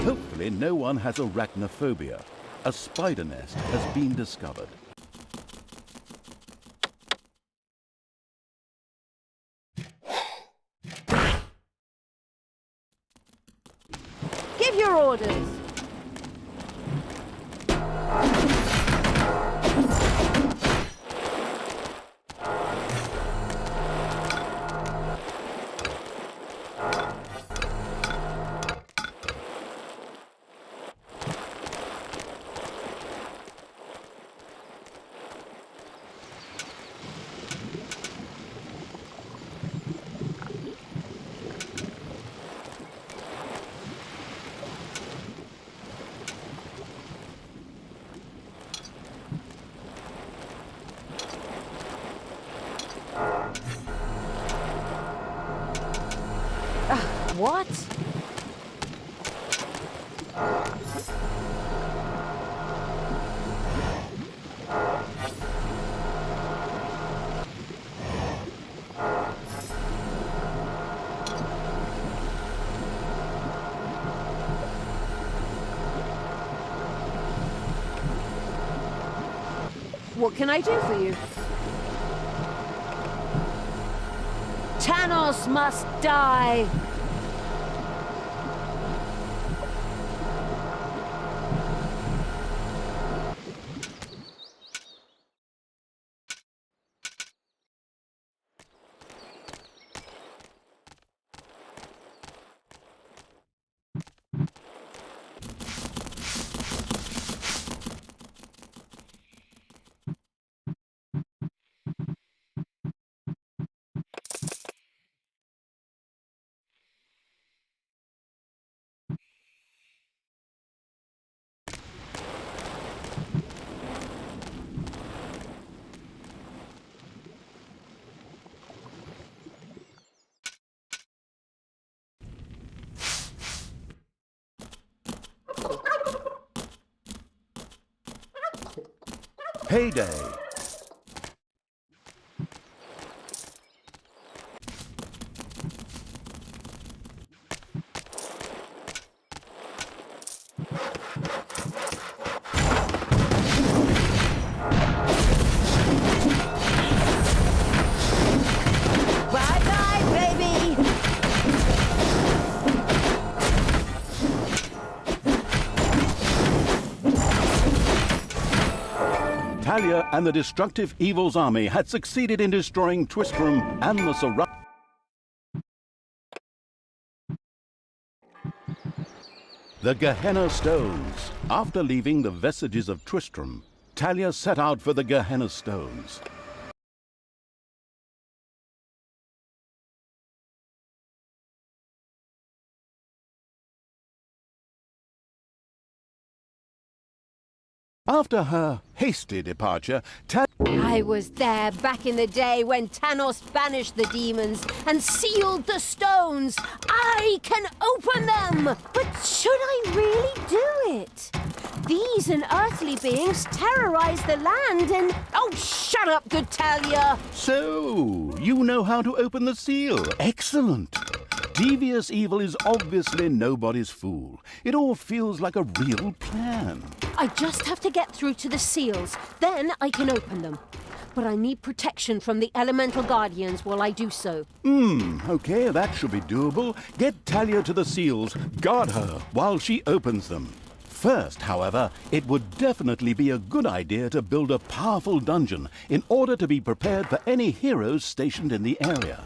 [SPEAKER 1] Hopefully no one has arachnophobia. A spider nest has been discovered.
[SPEAKER 2] Give your orders. What? What can I do for you? Tanos must die!
[SPEAKER 1] Payday.
[SPEAKER 2] Bye-bye, baby!
[SPEAKER 1] Talia and the destructive Evil's army had succeeded in destroying Twistram and the surrounding. The Gehenna Stones. After leaving the vestiges of Tristram, Talia set out for the Gehenna Stones. After her hasty departure,
[SPEAKER 2] I was there back in the day when Tanos banished the demons and sealed the stones. I can open them! But should I really do it? These unearthly beings terrorize the land and... Oh, shut up, good Talia!
[SPEAKER 1] So, you know how to open the seal. Excellent. Devious Evil is obviously nobody's fool. It all feels like a real plan.
[SPEAKER 2] I just have to get through to the seals. Then I can open them. But I need protection from the elemental guardians while I do so.
[SPEAKER 1] Okay, that should be doable. Get Talia to the seals. Guard her while she opens them. First, however, it would definitely be a good idea to build a powerful dungeon in order to be prepared for any heroes stationed in the area.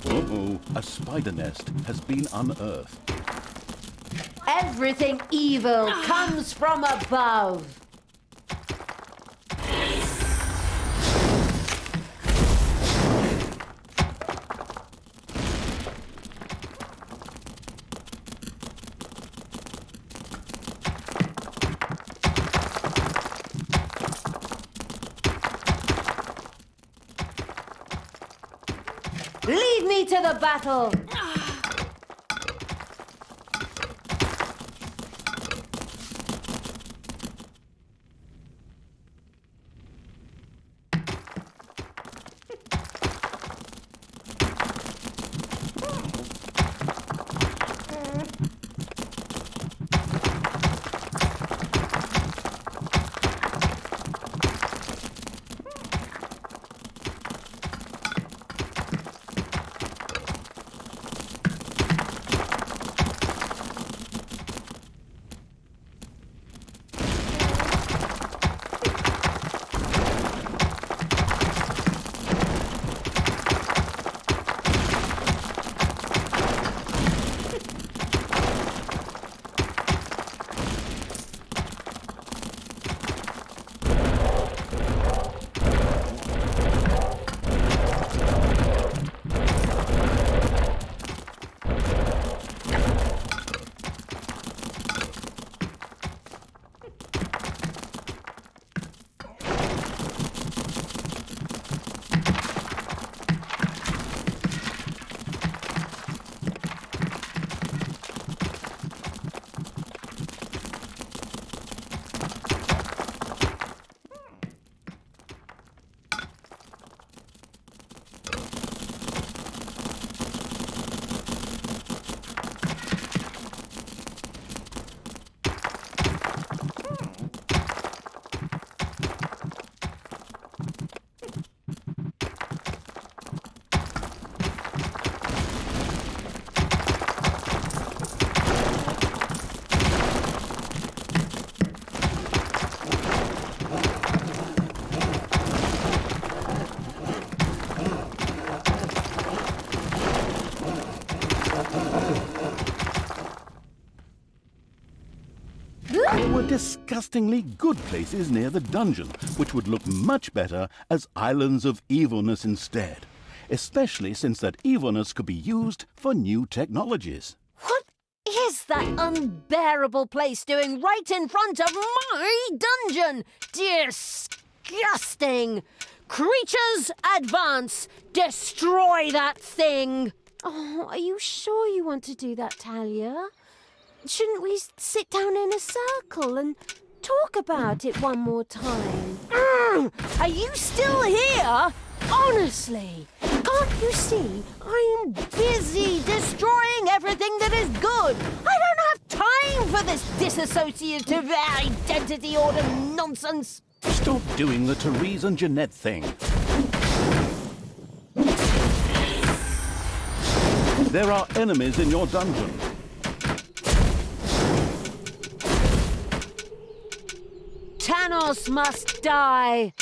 [SPEAKER 1] Uh-oh, a spider nest has been unearthed.
[SPEAKER 2] Everything evil comes from above. Lead me to the battle!
[SPEAKER 1] disgustingly good places near the dungeon, which would look much better as islands of evilness instead, especially since that evilness could be used for new technologies.
[SPEAKER 2] What is that unbearable place doing right in front of my dungeon? Disgusting! Creatures, advance! Destroy that thing! Oh, are you sure you want to do that, Talia? Shouldn't we sit down in a circle and talk about it one more time? Are you still here? Honestly, can't you see I'm busy destroying everything that is good? I don't have time for this disassociative identity order nonsense.
[SPEAKER 1] Stop doing the Therese and Jeanette thing. There are enemies in your dungeon.
[SPEAKER 2] Tanos must die.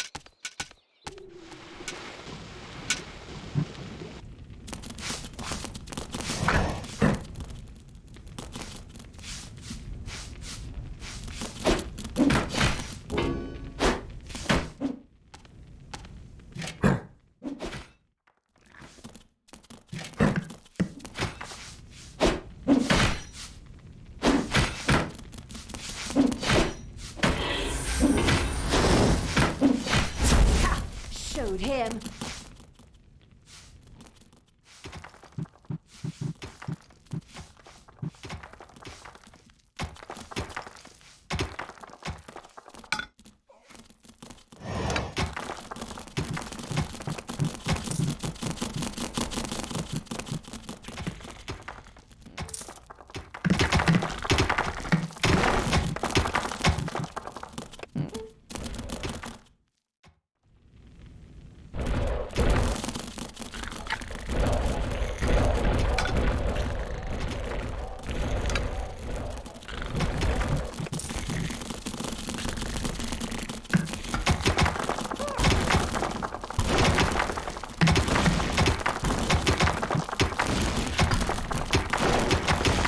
[SPEAKER 2] Showed him.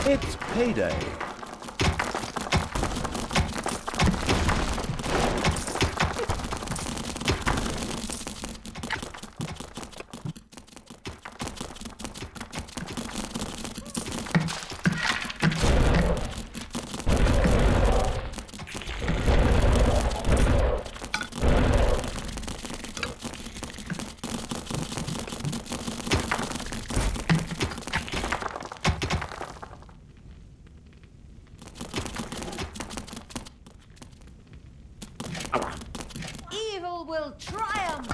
[SPEAKER 1] It's payday.
[SPEAKER 2] Evil will triumph.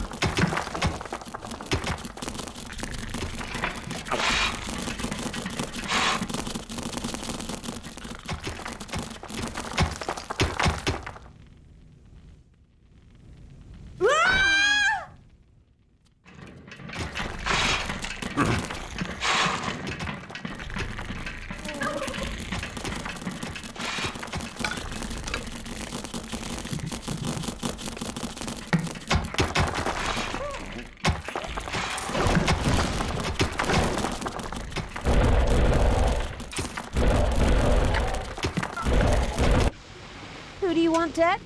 [SPEAKER 2] Who do you want dead?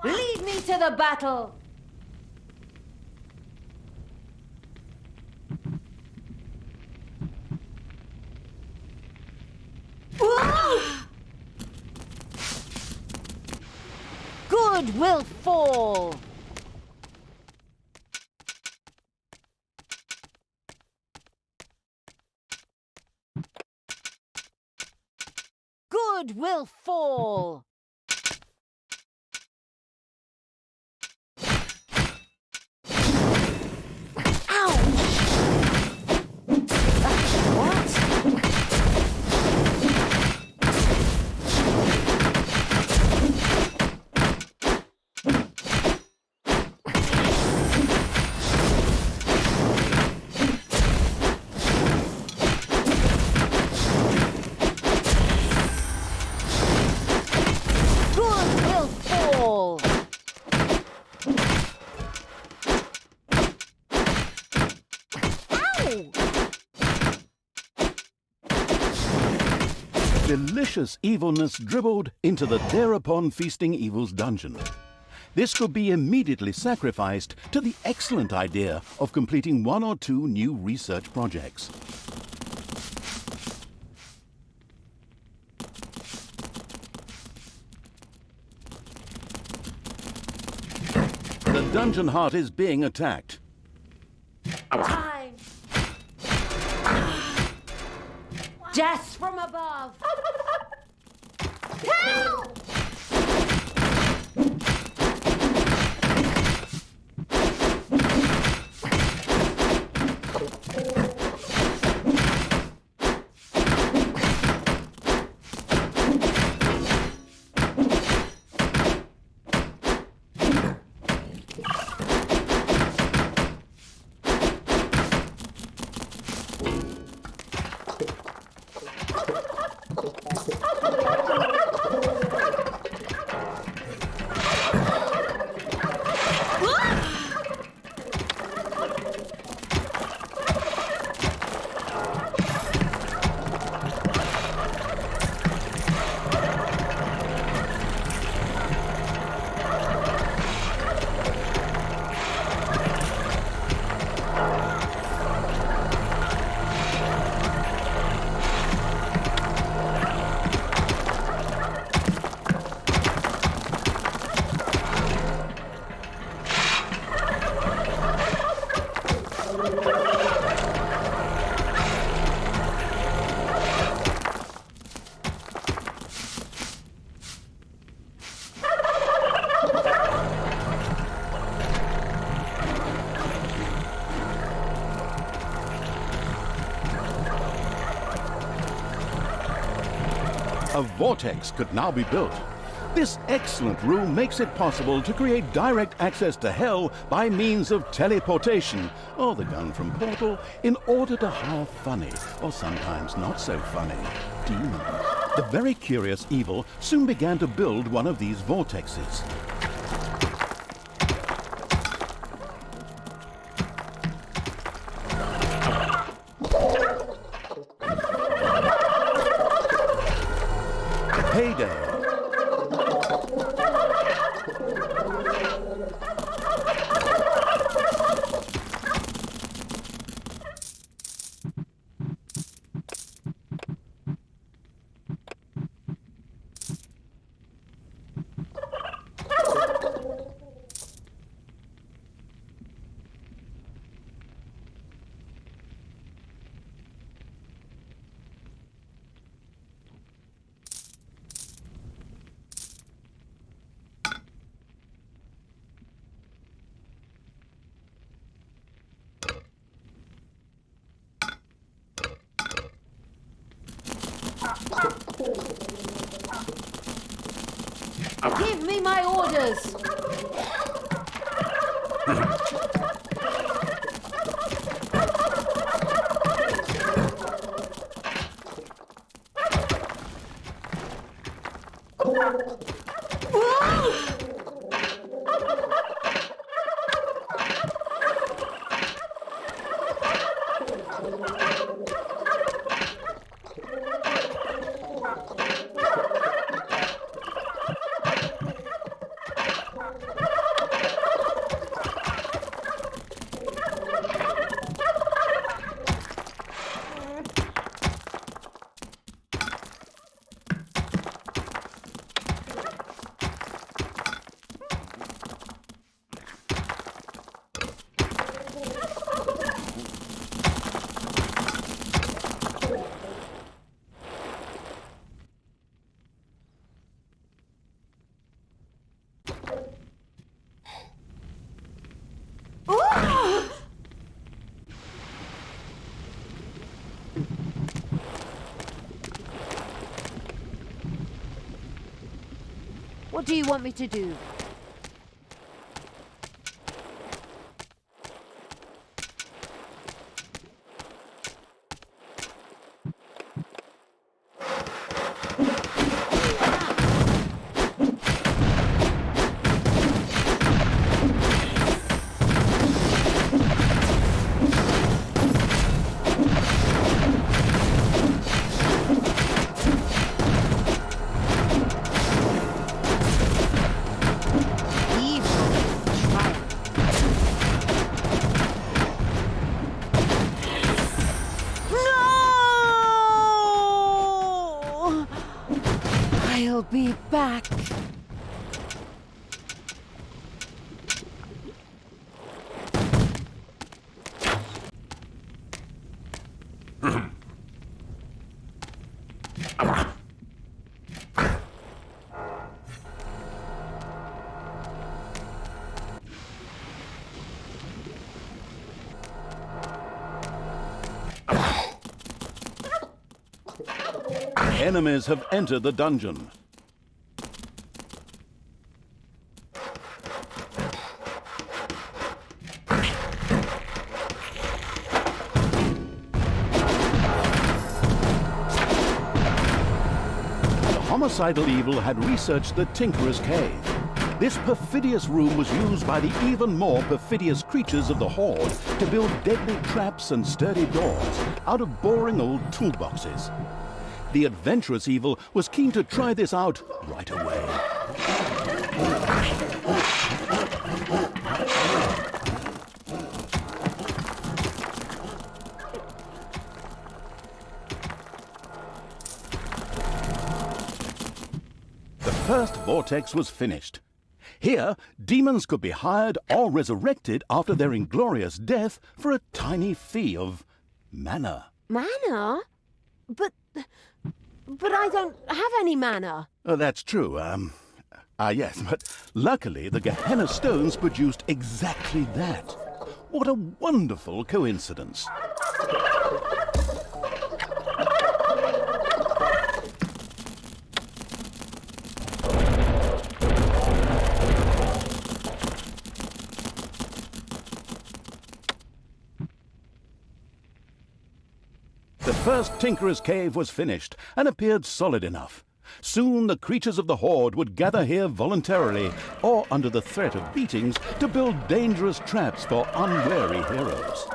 [SPEAKER 2] Lead me to the battle! Good will fall! good will fall.
[SPEAKER 1] Delicious evilness dribbled into the thereupon feasting evil's dungeon. This could be immediately sacrificed to the excellent idea of completing 1 or 2 new research projects. The dungeon heart is being attacked.
[SPEAKER 2] Time. Death from above. Help!
[SPEAKER 1] A vortex could now be built. This excellent room makes it possible to create direct access to Hell by means of teleportation, or the gun from Portal, in order to hire funny, or sometimes not so funny, demons. The very curious Evil soon began to build one of these vortexes. Payday.
[SPEAKER 2] Give me my orders! What do you want me to do? I'll be back.
[SPEAKER 1] Enemies have entered the dungeon. Homicidal Evil had researched the Tinkerer's Cave. This perfidious room was used by the even more perfidious creatures of the Horde to build deadly traps and sturdy doors out of boring old toolboxes. The adventurous Evil was keen to try this out right away. The first vortex was finished. Here, demons could be hired or resurrected after their inglorious death for a tiny fee of mana.
[SPEAKER 2] Mana? But I don't have any mana.
[SPEAKER 1] That's true. Yes, but luckily the Gehenna stones produced exactly that. What a wonderful coincidence. The first Tinkerer's Cave was finished and appeared solid enough. Soon the creatures of the Horde would gather here voluntarily or under the threat of beatings to build dangerous traps for unwary heroes.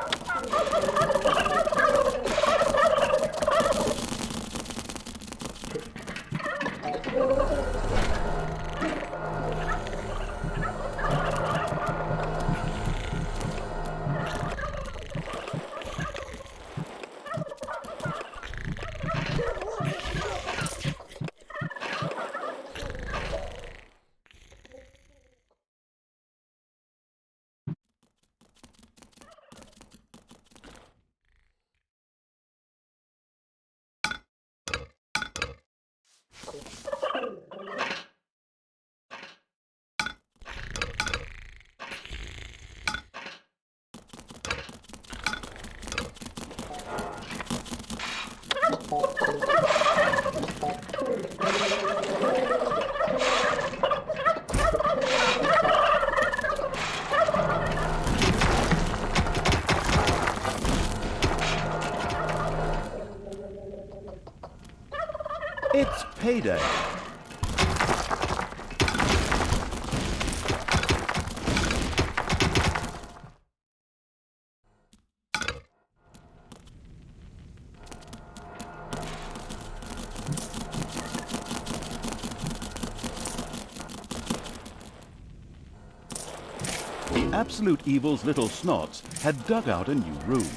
[SPEAKER 1] It's payday. The Absolute Evil's little snots had dug out a new room.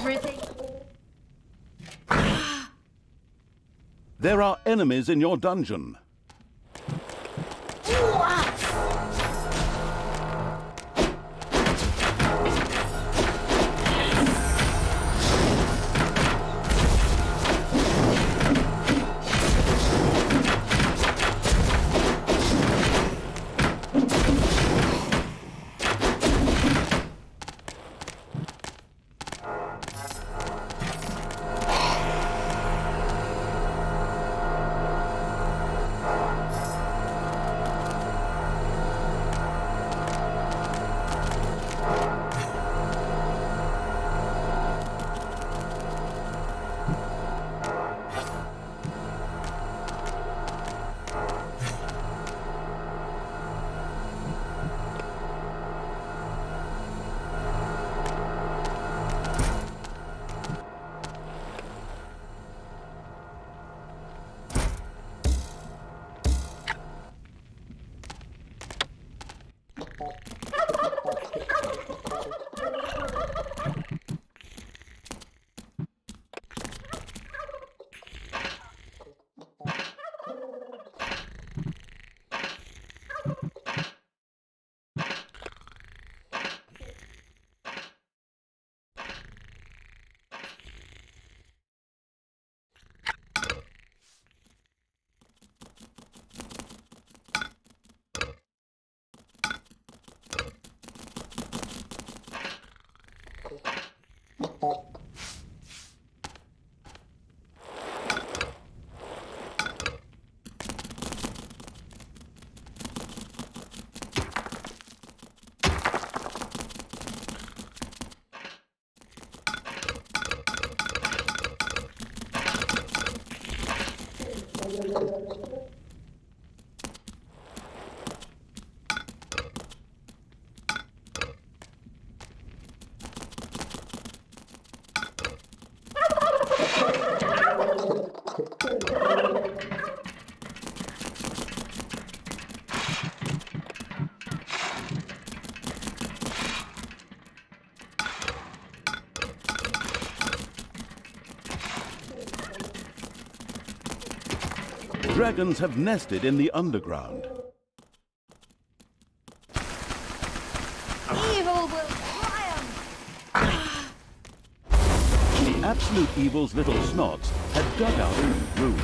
[SPEAKER 2] everything.
[SPEAKER 1] There are enemies in your dungeon. Dragons have nested in the underground.
[SPEAKER 2] Evil will triumph!
[SPEAKER 1] The Absolute Evil's little snots had dug out a new room.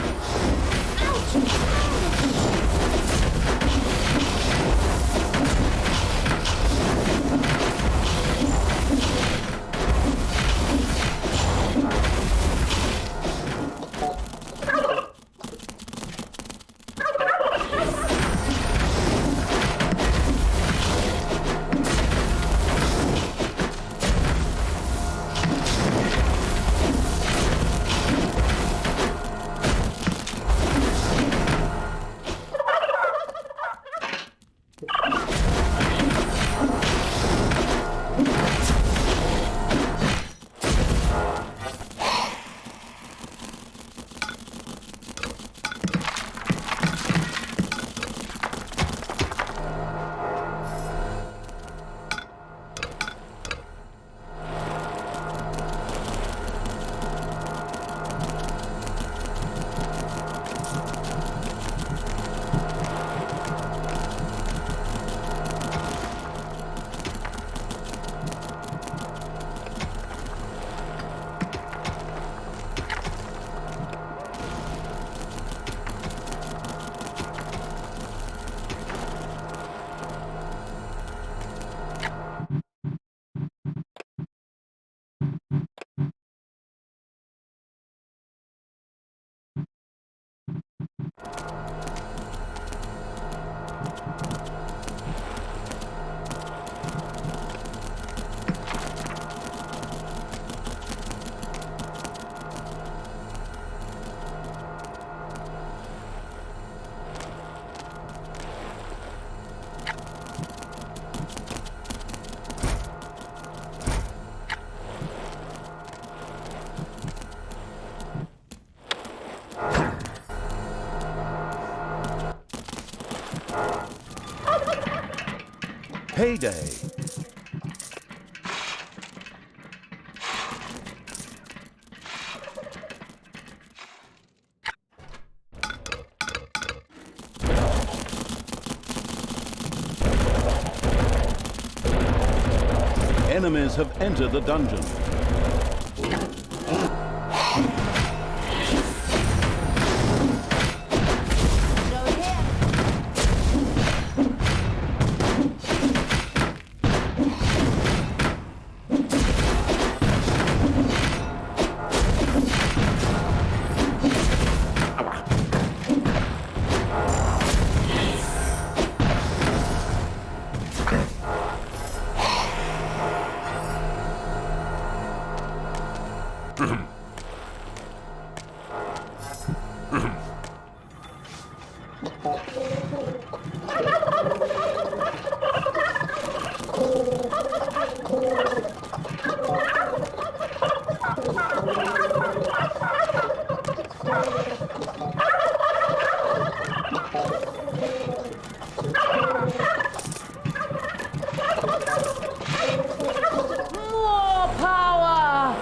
[SPEAKER 1] Payday. Enemies have entered the dungeon.
[SPEAKER 2] More power!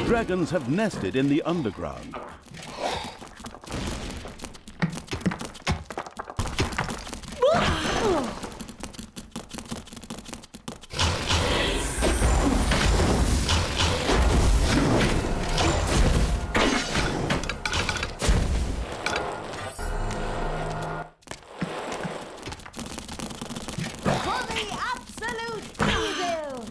[SPEAKER 1] Dragons have nested in the underground.
[SPEAKER 2] For the absolute evil!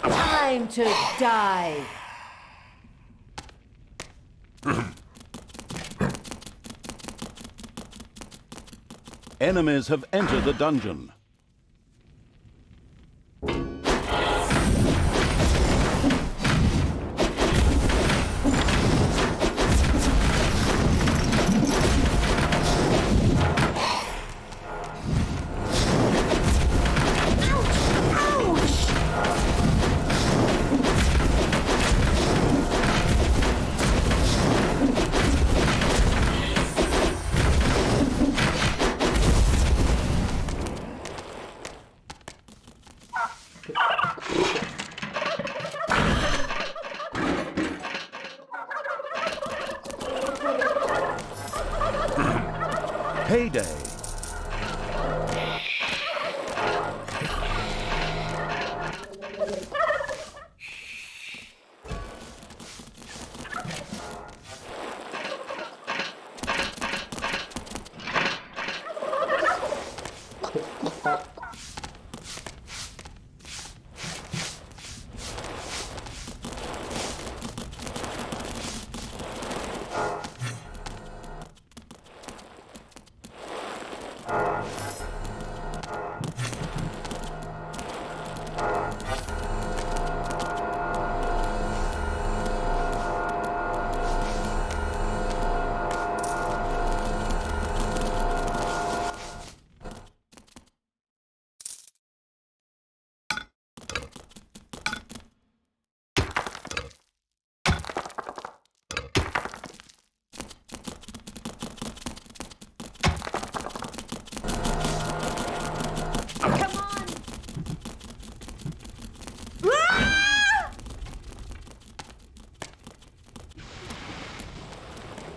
[SPEAKER 2] Time to die!
[SPEAKER 1] Enemies have entered the dungeon.
[SPEAKER 6] payday.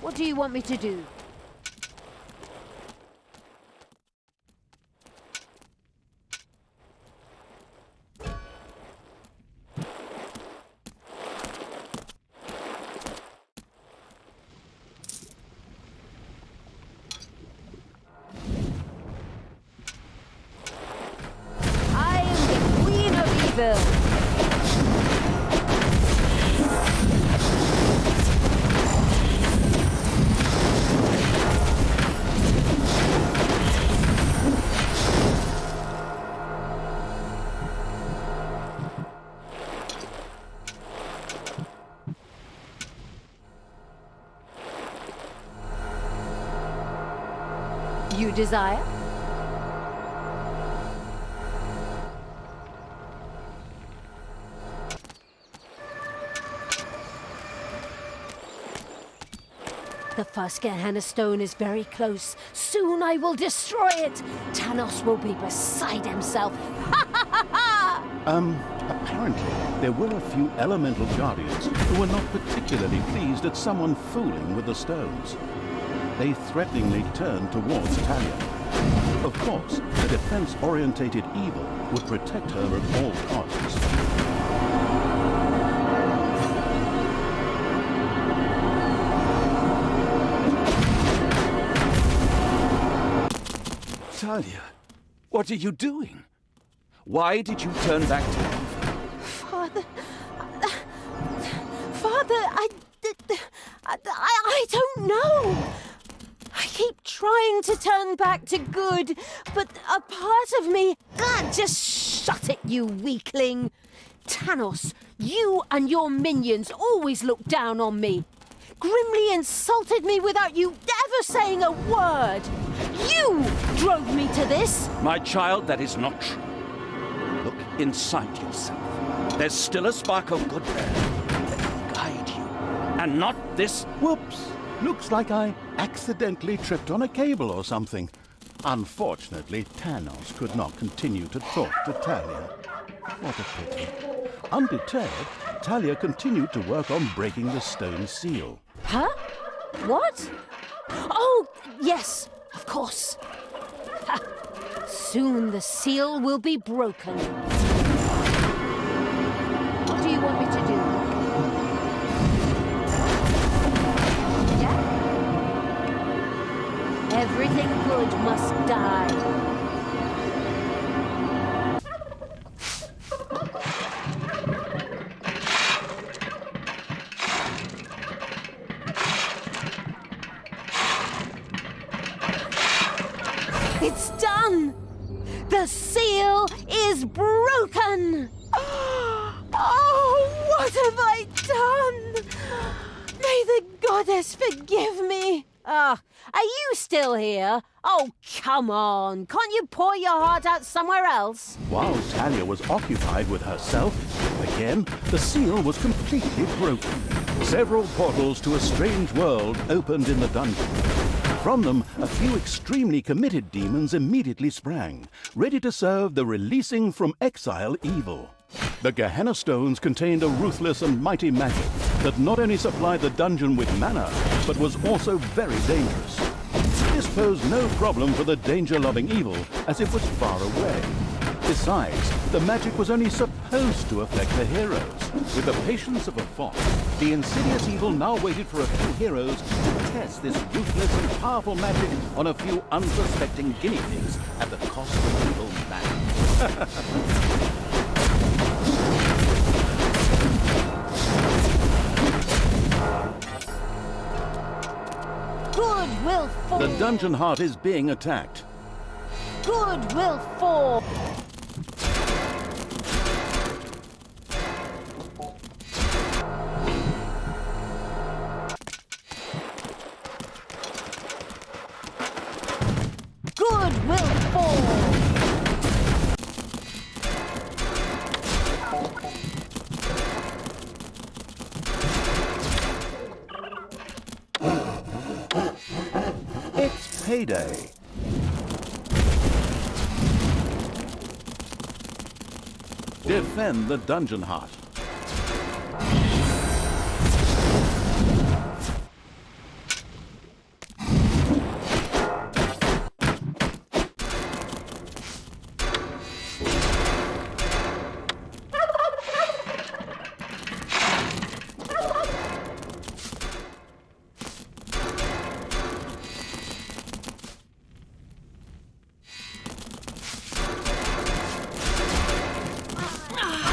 [SPEAKER 2] What do you want me to do? I am the Queen of Evil. You desire? The first Gehenna stone is very close. Soon I will destroy it. Tanos will be beside himself.
[SPEAKER 1] Apparently, there were a few elemental guardians who were not particularly pleased at someone fooling with the stones. They threateningly turned towards Talia. Of course, the defense-orientated evil would protect her at all costs.
[SPEAKER 6] Talia, what are you doing? Why did you turn back to evil?
[SPEAKER 2] Father, I don't know. I keep trying to turn back to good, but a part of me... God, just shut it, you weakling. Tanos, you and your minions always look down on me. Grimly insulted me without you ever saying a word. You drove me to this.
[SPEAKER 6] My child, that is not true. Look inside yourself. There's still a spark of good there that will guide you, and not this.
[SPEAKER 1] Whoops! Looks like I accidentally tripped on a cable or something. Unfortunately, Tanos could not continue to talk to Talia. What a pity. Undeterred, Talia continued to work on breaking the stone seal.
[SPEAKER 2] Huh? What? Oh, yes, of course. Ha. Soon the seal will be broken. What do you want me to do? Yeah? Everything good must die. It's done! The seal is broken! Oh, what have I done? May the goddess forgive me! Are you still here? Oh, come on. Can't you pour your heart out somewhere else?
[SPEAKER 1] While Talia was occupied with herself, again, the seal was completely broken. Several portals to a strange world opened in the dungeon. From them, a few extremely committed demons immediately sprang, ready to serve the releasing from exile evil. The Gehenna stones contained a ruthless and mighty magic that not only supplied the dungeon with mana, but was also very dangerous. This posed no problem for the danger-loving evil, as it was far away. Besides, the magic was only supposed to affect the heroes. With the patience of a fox, the insidious evil now waited for a few heroes to test this ruthless and powerful magic on a few unsuspecting guinea pigs at the cost of evil man.
[SPEAKER 2] Good will fall.
[SPEAKER 1] The dungeon heart is being attacked.
[SPEAKER 2] Good will fall. Good will fall.
[SPEAKER 1] It's payday. Defend the dungeon heart.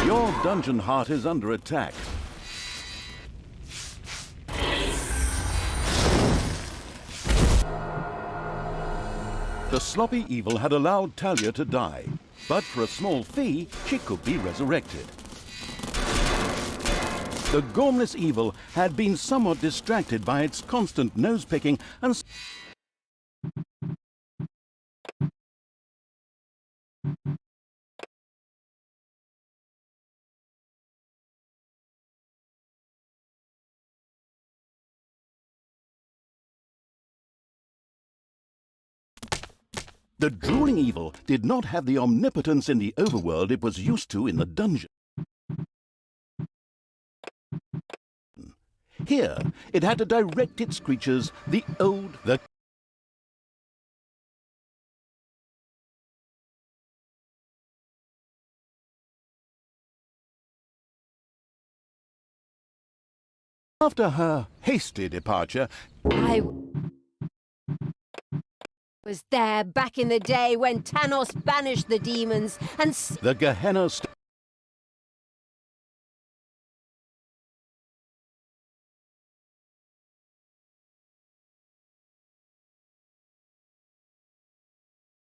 [SPEAKER 1] Your dungeon heart is under attack. The sloppy evil had allowed Talia to die, but for a small fee, she could be resurrected. The gormless evil had been somewhat distracted by its constant nose-picking and the drooling evil did not have the omnipotence in the overworld it was used to in the dungeon. Here, it had to direct its creatures, the After her hasty departure,
[SPEAKER 2] I was there back in the day when Tanos banished the demons and
[SPEAKER 1] the Gehenna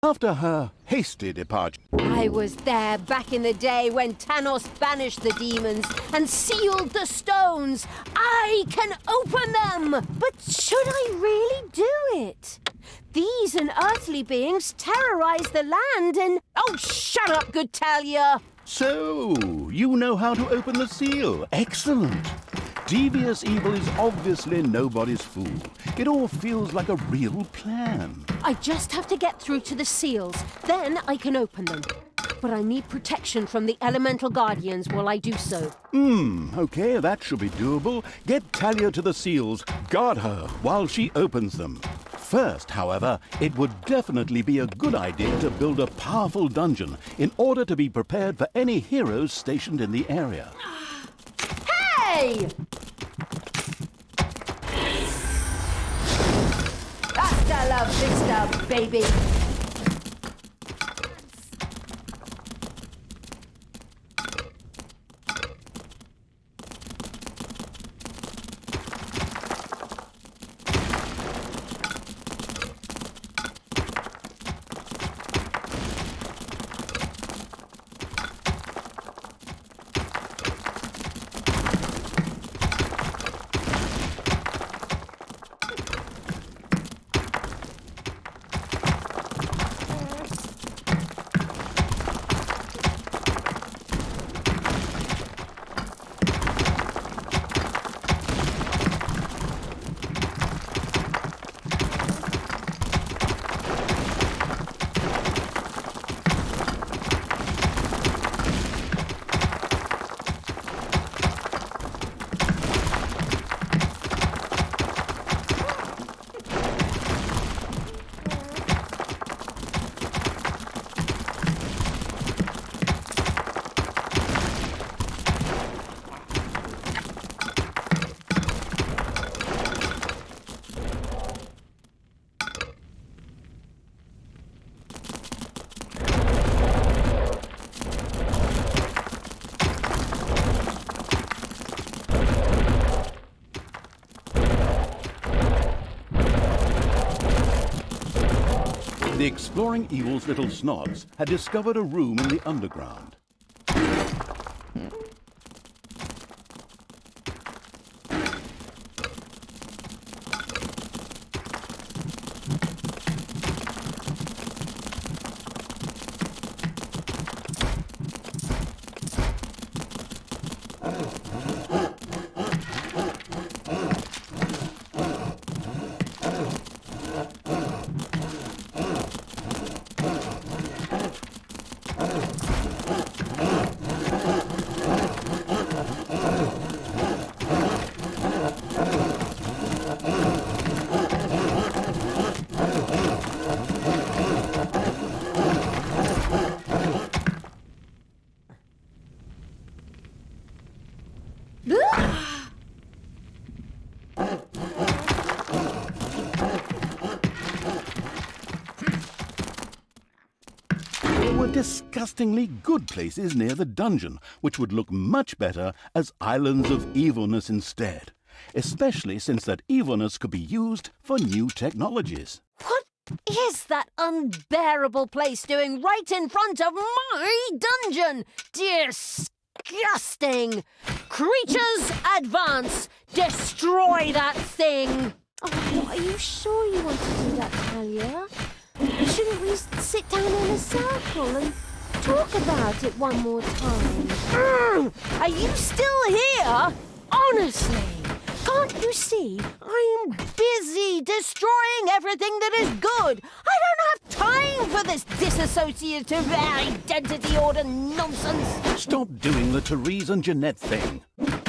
[SPEAKER 1] After her hasty departure,
[SPEAKER 2] I was there back in the day when Tanos banished the demons and sealed the stones. I can open them! But should I really do it? These unearthly beings terrorize the land and... Oh, shut up, good Talia!
[SPEAKER 1] So, you know how to open the seal. Excellent. Devious evil is obviously nobody's fool. It all feels like a real plan.
[SPEAKER 2] I just have to get through to the seals. Then I can open them. But I need protection from the elemental guardians while I do so.
[SPEAKER 1] Okay, that should be doable. Get Talia to the seals. Guard her while she opens them. First, however, it would definitely be a good idea to build a powerful dungeon in order to be prepared for any heroes stationed in the area.
[SPEAKER 2] Hey! Hasta la vista, baby!
[SPEAKER 1] The exploring evil's little snods had discovered a room in the underground. There were disgustingly good places near the dungeon, which would look much better as islands of evilness instead, especially since that evilness could be used for new technologies.
[SPEAKER 2] What is that unbearable place doing right in front of my dungeon? Disgusting! Creatures, advance! Destroy that thing! Oh, are you sure you want to do that, Talia? Shouldn't we sit down in a circle and talk about it one more time? Are you still here? Honestly, can't you see I'm busy destroying everything that is good? I don't have time for this dissociative identity order nonsense.
[SPEAKER 1] Stop doing the Therese and Jeanette thing.
[SPEAKER 2] No!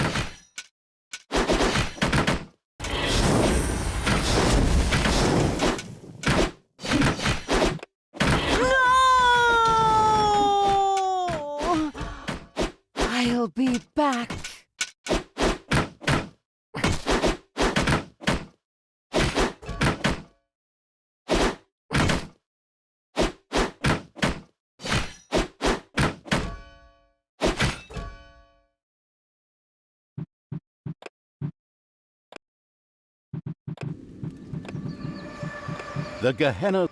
[SPEAKER 2] I'll be back.
[SPEAKER 1] The Gehenna.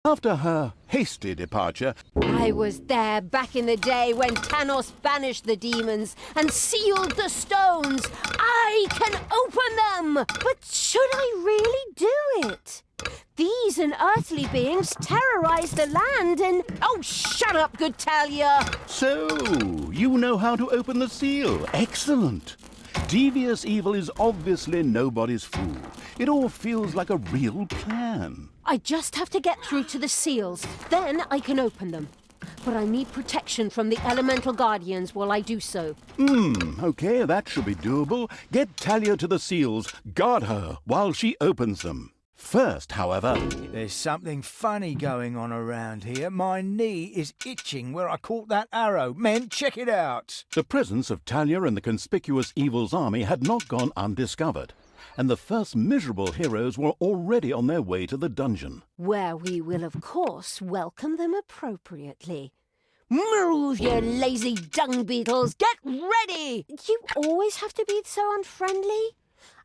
[SPEAKER 1] After her hasty departure,
[SPEAKER 2] I was there back in the day when Tanos banished the demons and sealed the stones. I can open them! But should I really do it? These unearthly beings terrorize the land and... Oh, shut up, good Talia!
[SPEAKER 1] so you know how to open the seal. Excellent. Devious evil is obviously nobody's fool. It all feels like a real plan.
[SPEAKER 2] I just have to get through to the seals. Then I can open them. But I need protection from the elemental guardians while I do so.
[SPEAKER 1] Okay, that should be doable. Get Talia to the seals. Guard her while she opens them. First, however...
[SPEAKER 3] There's something funny going on around here. My knee is itching where I caught that arrow. Men, check it out.
[SPEAKER 1] The presence of Talia and the conspicuous evil's army had not gone undiscovered, and the first miserable heroes were already on their way to the dungeon.
[SPEAKER 2] Where we will, of course, welcome them appropriately. Move, you lazy dung beetles! Get ready! You always have to be so unfriendly?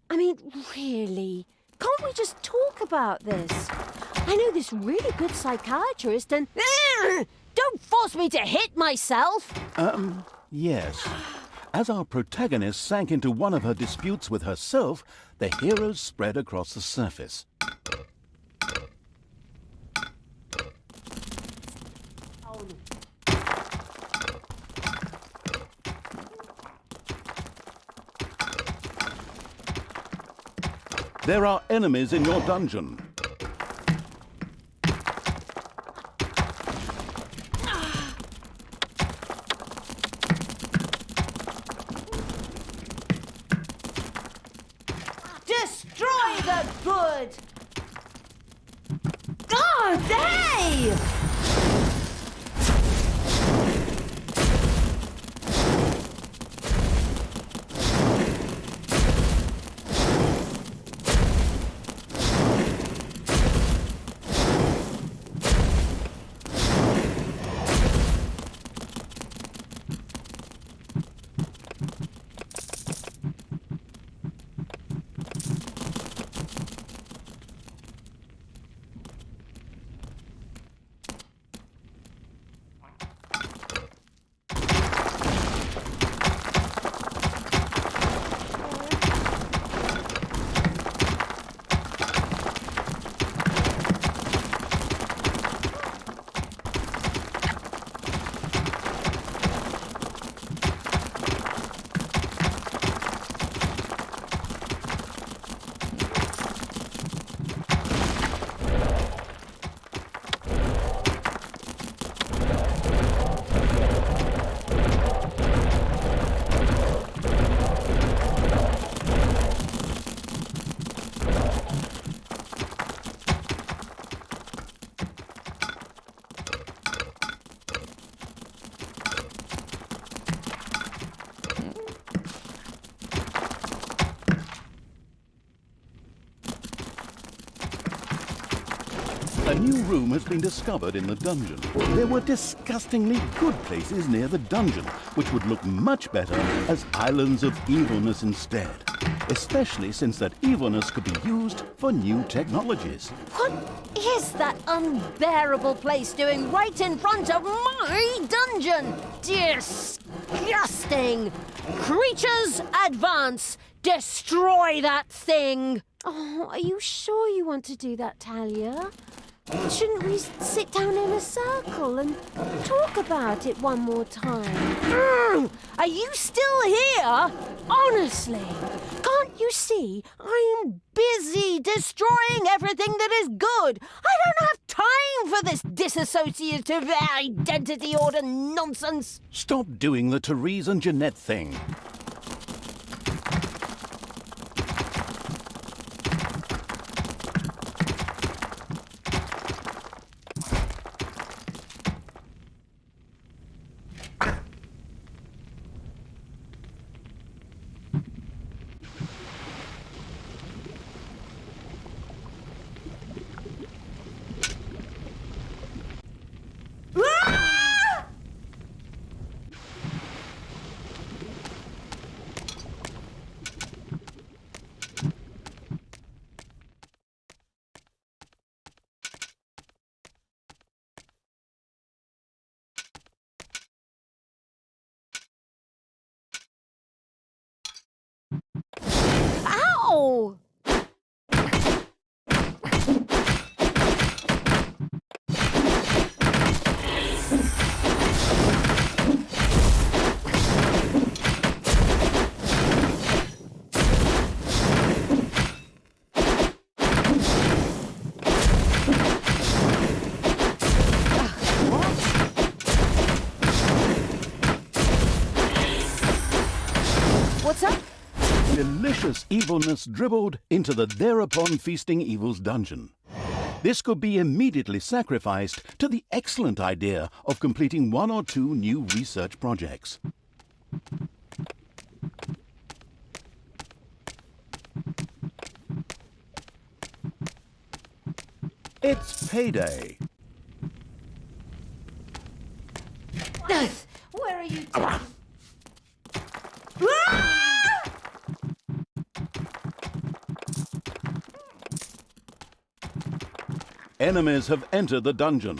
[SPEAKER 2] I mean, really? Can't we just talk about this? I know this really good psychiatrist and... Don't force me to hit myself!
[SPEAKER 1] Yes. As our protagonist sank into one of her disputes with herself, the heroes spread across the surface. There are enemies in your dungeon.
[SPEAKER 2] Destroy the good! Oh, they!
[SPEAKER 1] A new room has been discovered in the dungeon. There were disgustingly good places near the dungeon, which would look much better as islands of evilness instead. Especially since that evilness could be used for new technologies.
[SPEAKER 2] What is that unbearable place doing right in front of my dungeon? Disgusting! Creatures, advance! Destroy that thing! Oh, are you sure you want to do that, Talia? Shouldn't we sit down in a circle and talk about it one more time? Are you still here? Honestly, can't you see I'm busy destroying everything that is good? I don't have time for this dissociative identity order nonsense.
[SPEAKER 1] Stop doing the Therese and Jeanette thing.
[SPEAKER 2] Ow! What's up?
[SPEAKER 1] Delicious evilness dribbled into the thereupon feasting evil's dungeon. This could be immediately sacrificed to the excellent idea of completing 1 or 2 new research projects. It's payday.
[SPEAKER 2] Where are you?
[SPEAKER 1] Enemies have entered the dungeon.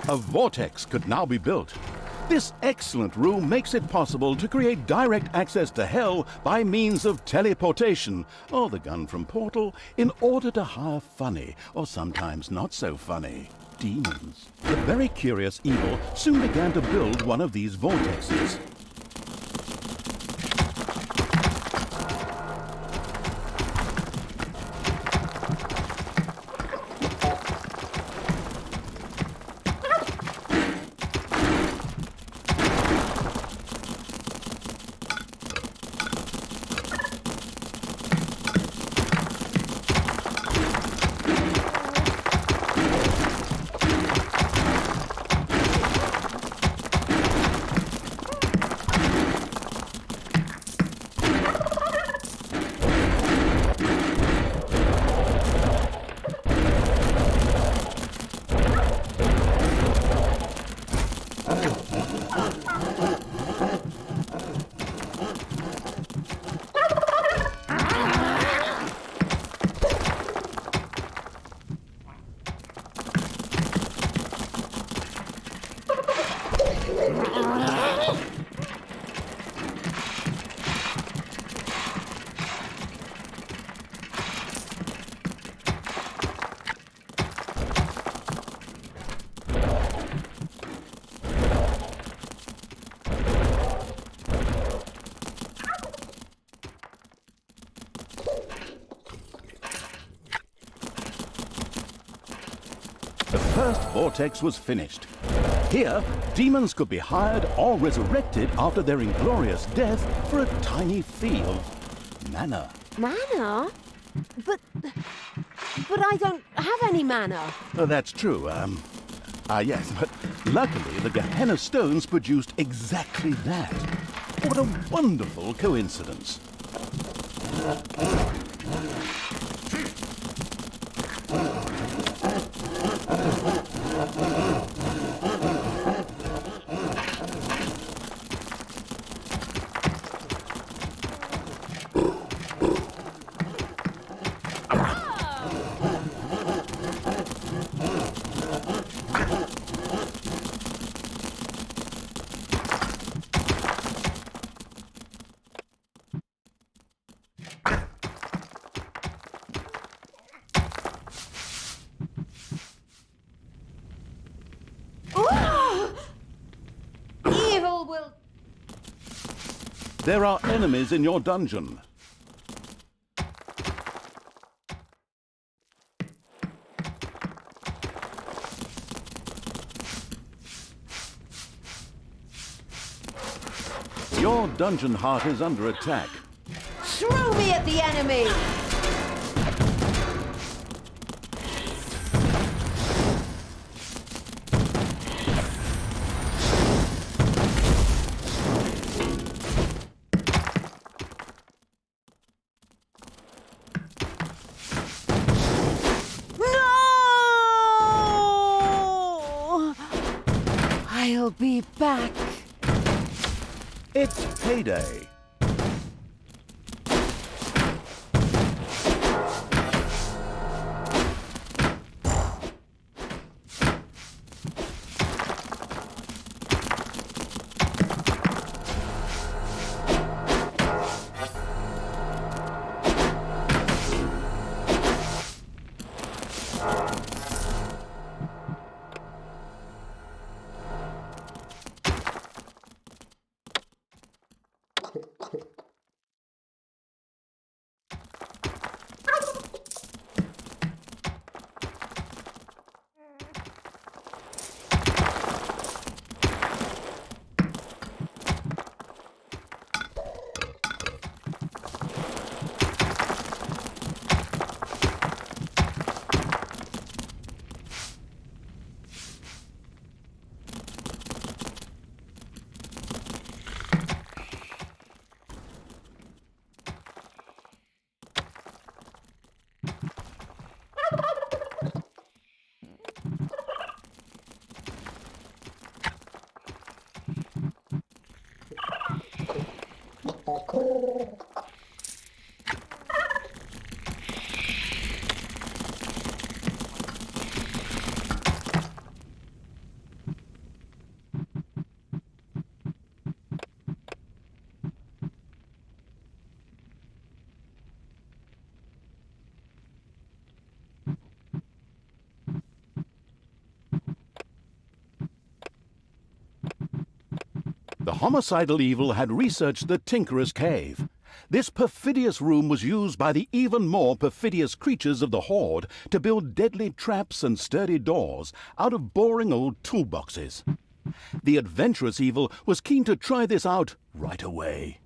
[SPEAKER 1] A vortex could now be built. This excellent rule makes it possible to create direct access to Hell by means of teleportation, or the gun from Portal, in order to hire funny, or sometimes not so funny, demons. The very curious Evil soon began to build one of these vortexes. The first vortex was finished. Here, demons could be hired or resurrected after their inglorious death for a tiny fee of mana.
[SPEAKER 2] Mana? But I don't have any mana.
[SPEAKER 1] That's true, yes, but luckily the Gehenna stones produced exactly that. What a wonderful coincidence.
[SPEAKER 2] Evil will...
[SPEAKER 1] There are enemies in your dungeon. Your dungeon heart is under attack.
[SPEAKER 2] Throw me at the enemy! No! I'll be back.
[SPEAKER 1] It's payday. The homicidal evil had researched the Tinkerer's Cave. This perfidious room was used by the even more perfidious creatures of the Horde to build deadly traps and sturdy doors out of boring old toolboxes. The adventurous evil was keen to try this out right away.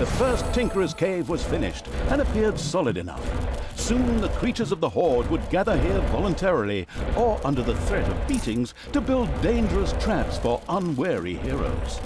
[SPEAKER 1] The first Tinkerer's Cave was finished and appeared solid enough. Soon the creatures of the Horde would gather here voluntarily or under the threat of beatings to build dangerous traps for unwary heroes.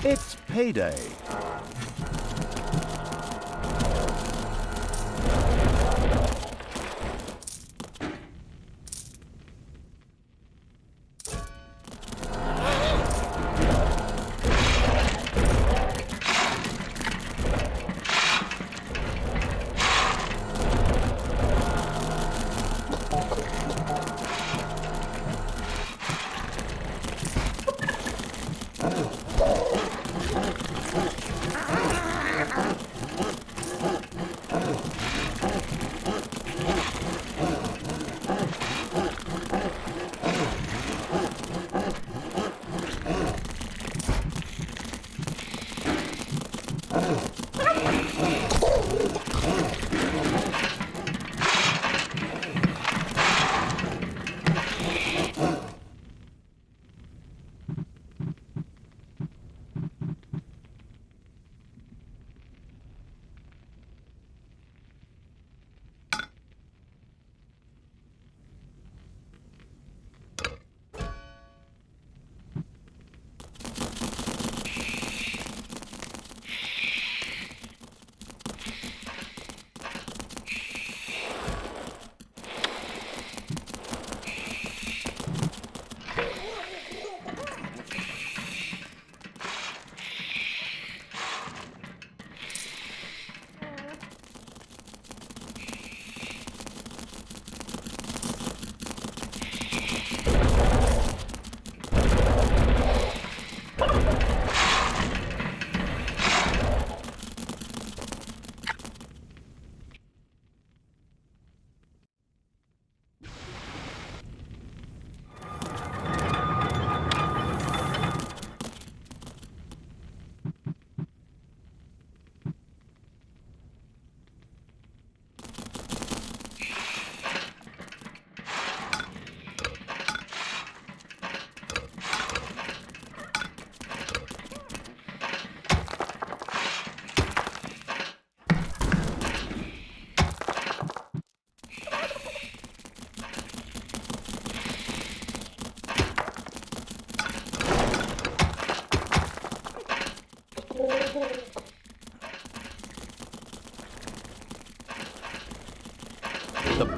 [SPEAKER 1] It's payday.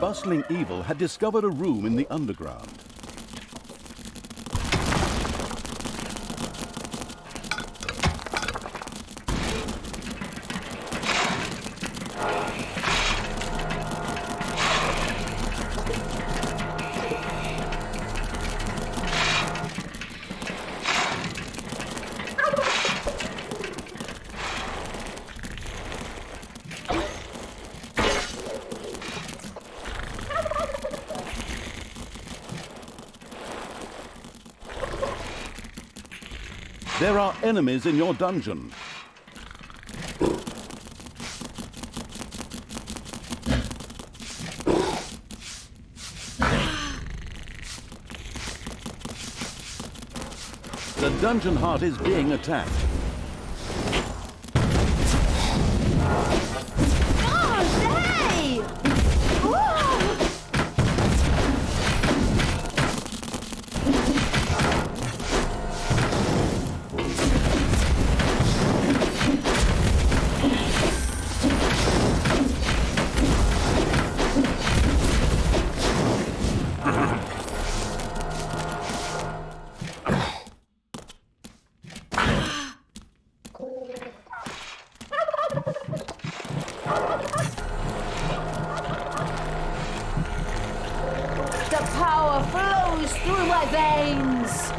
[SPEAKER 1] bustling evil had discovered a room in the underground. There are enemies in your dungeon. The dungeon heart is being attacked.
[SPEAKER 2] The power flows through my veins!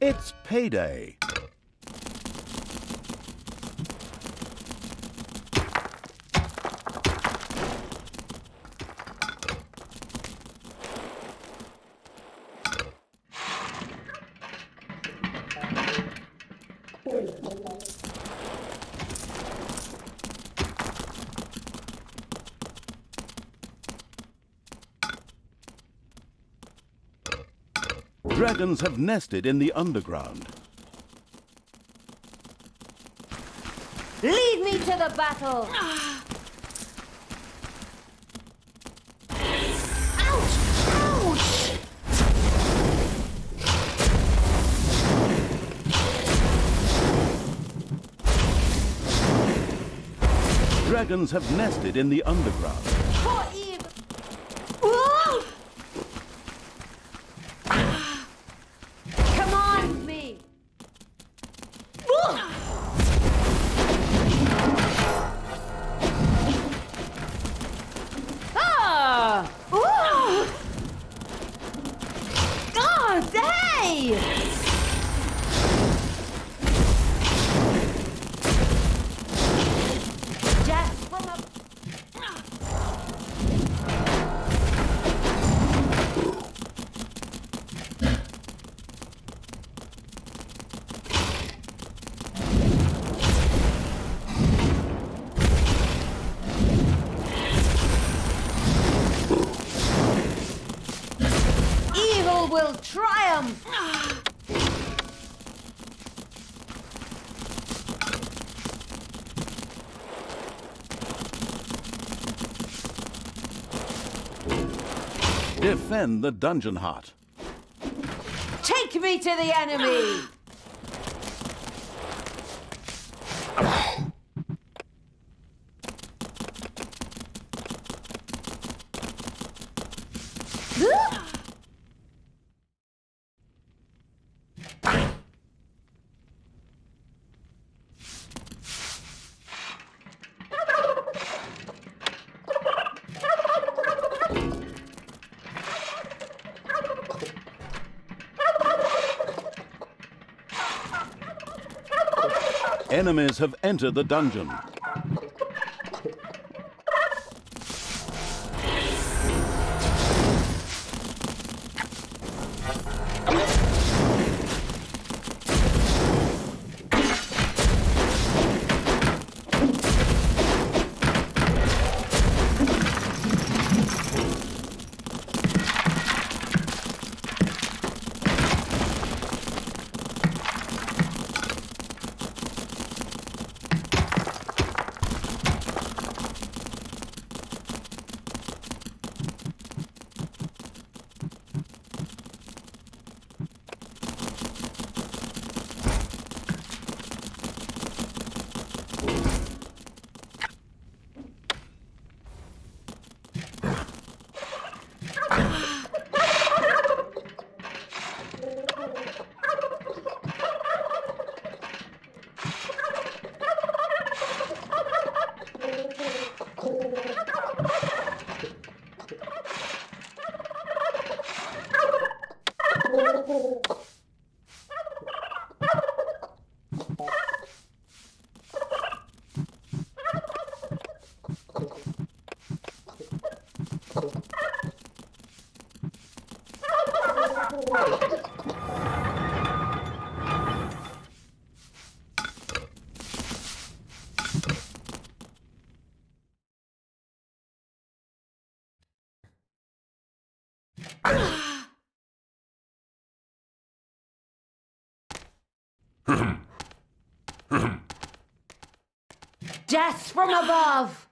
[SPEAKER 1] It's payday. Dragons have nested in the underground.
[SPEAKER 2] Lead me to the battle! Ouch! Ouch!
[SPEAKER 1] Dragons have nested in the underground.
[SPEAKER 2] For evil! Whoa! Command me! Ah! Ooh! God, hey! Death from a...
[SPEAKER 7] will triumph!
[SPEAKER 1] Defend the dungeon heart.
[SPEAKER 7] Take me to the enemy!
[SPEAKER 1] Enemies have entered the dungeon.
[SPEAKER 7] Death from above!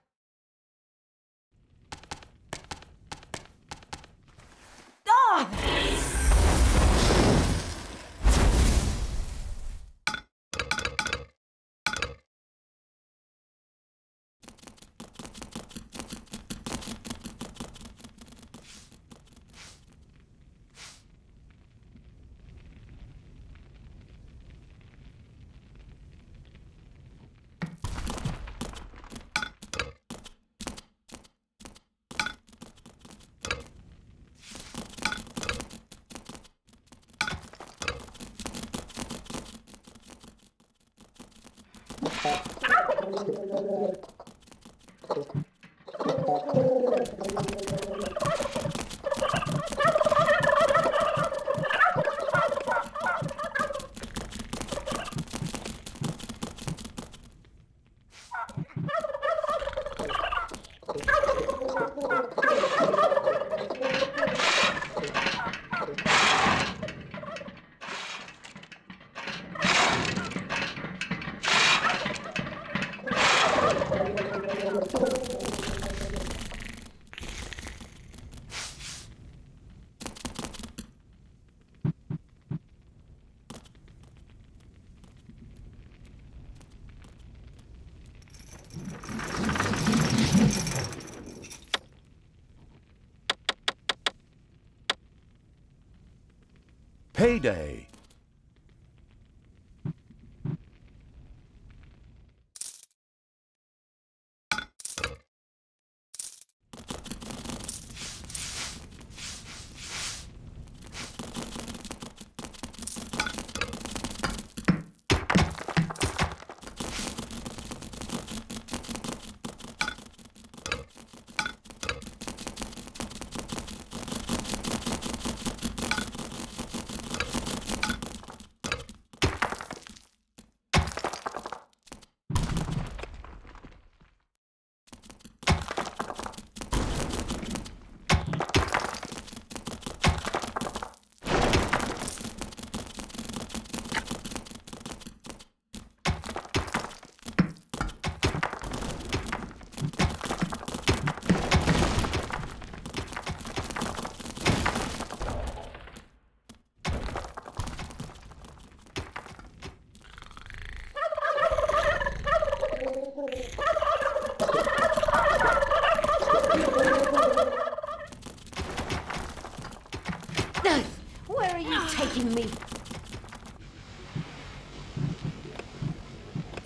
[SPEAKER 1] Payday.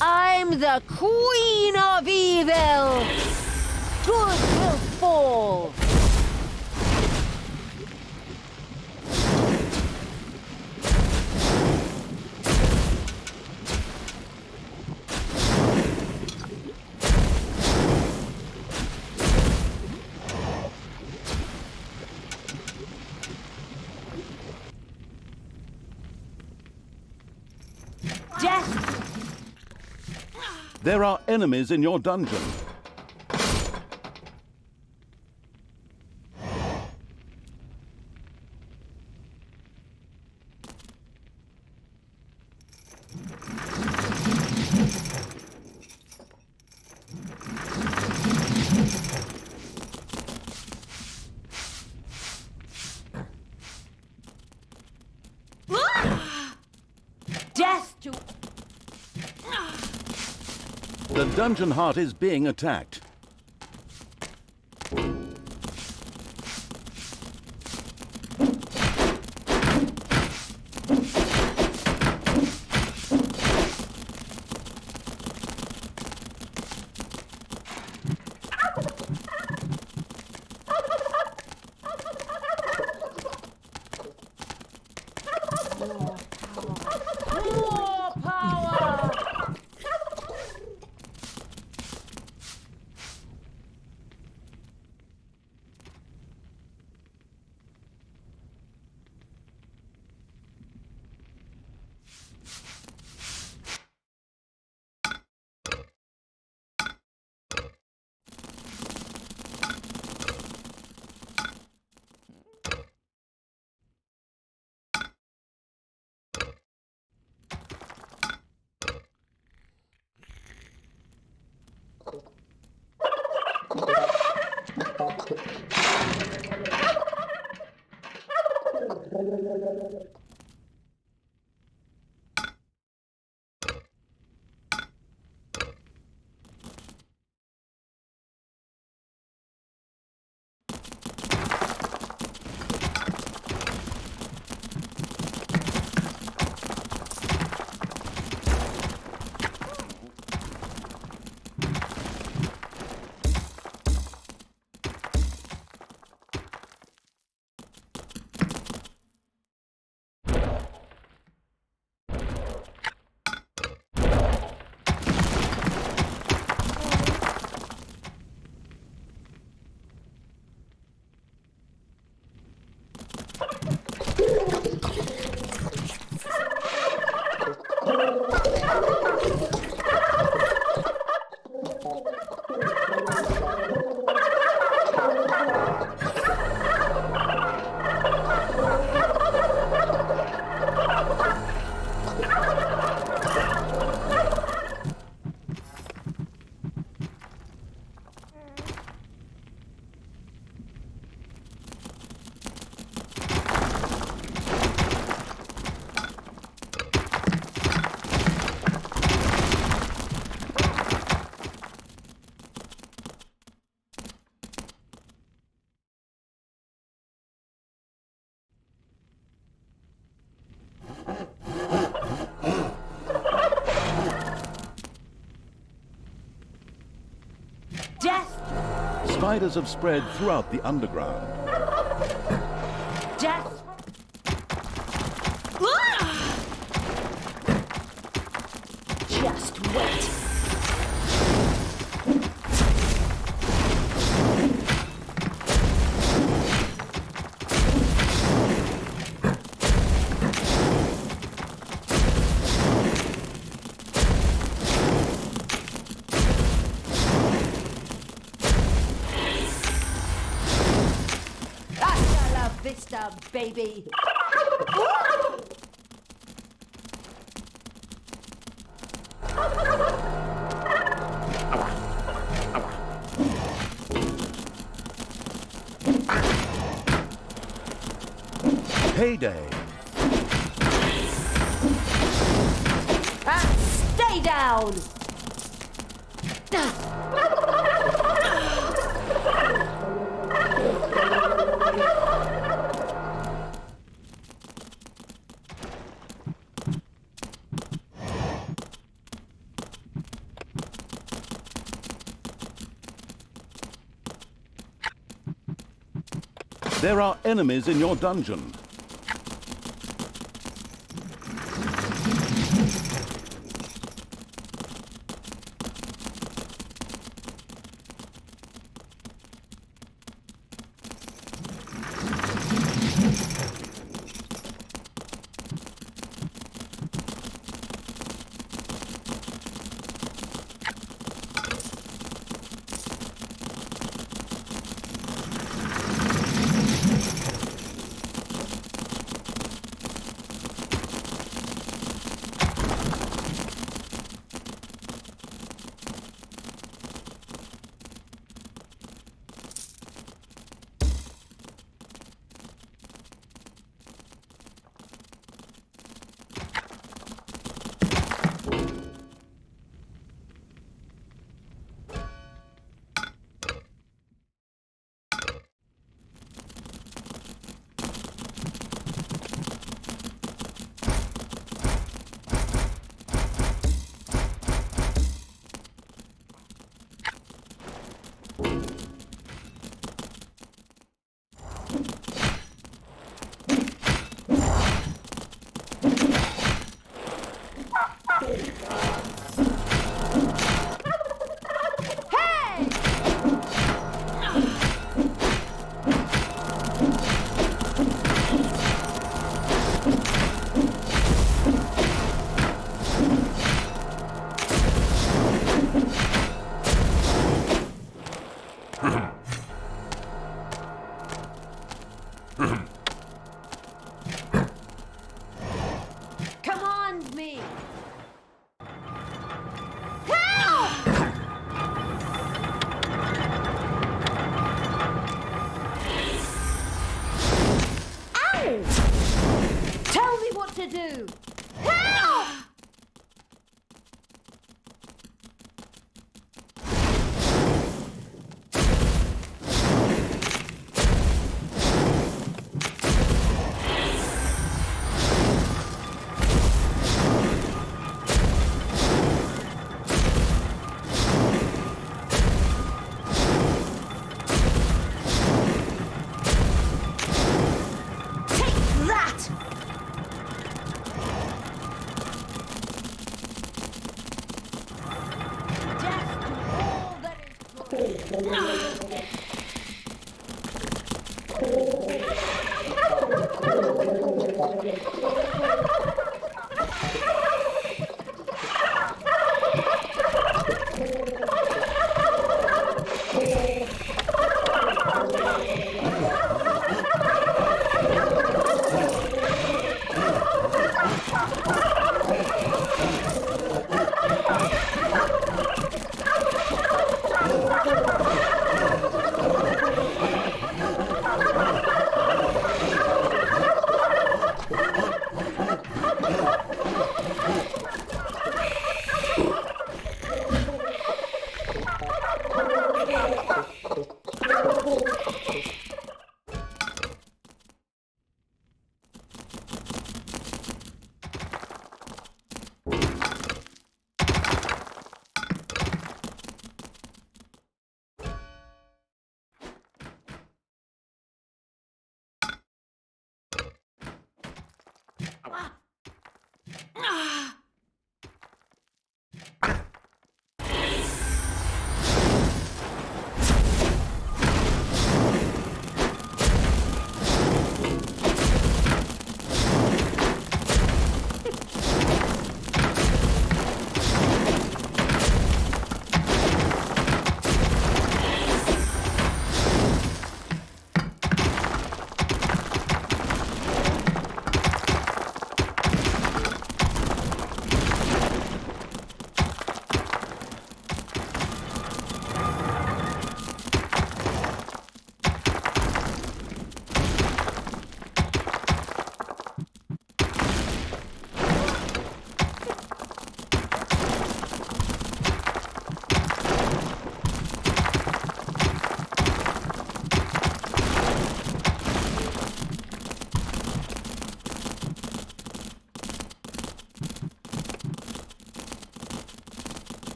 [SPEAKER 2] I'm the Queen of Evil! Good will fall!
[SPEAKER 7] Death!
[SPEAKER 1] There are enemies in your dungeon.
[SPEAKER 7] Death to...
[SPEAKER 1] The dungeon heart is being attacked.
[SPEAKER 7] More power! Death!
[SPEAKER 1] Spiders have spread throughout the underground.
[SPEAKER 7] Death!
[SPEAKER 2] Just wait.
[SPEAKER 7] Hasta la vista, baby!
[SPEAKER 1] Payday.
[SPEAKER 7] And stay down!
[SPEAKER 1] There are enemies in your dungeon.
[SPEAKER 7] Command me! Ow! Tell me what to do! Help! Take that! Death to all that is good.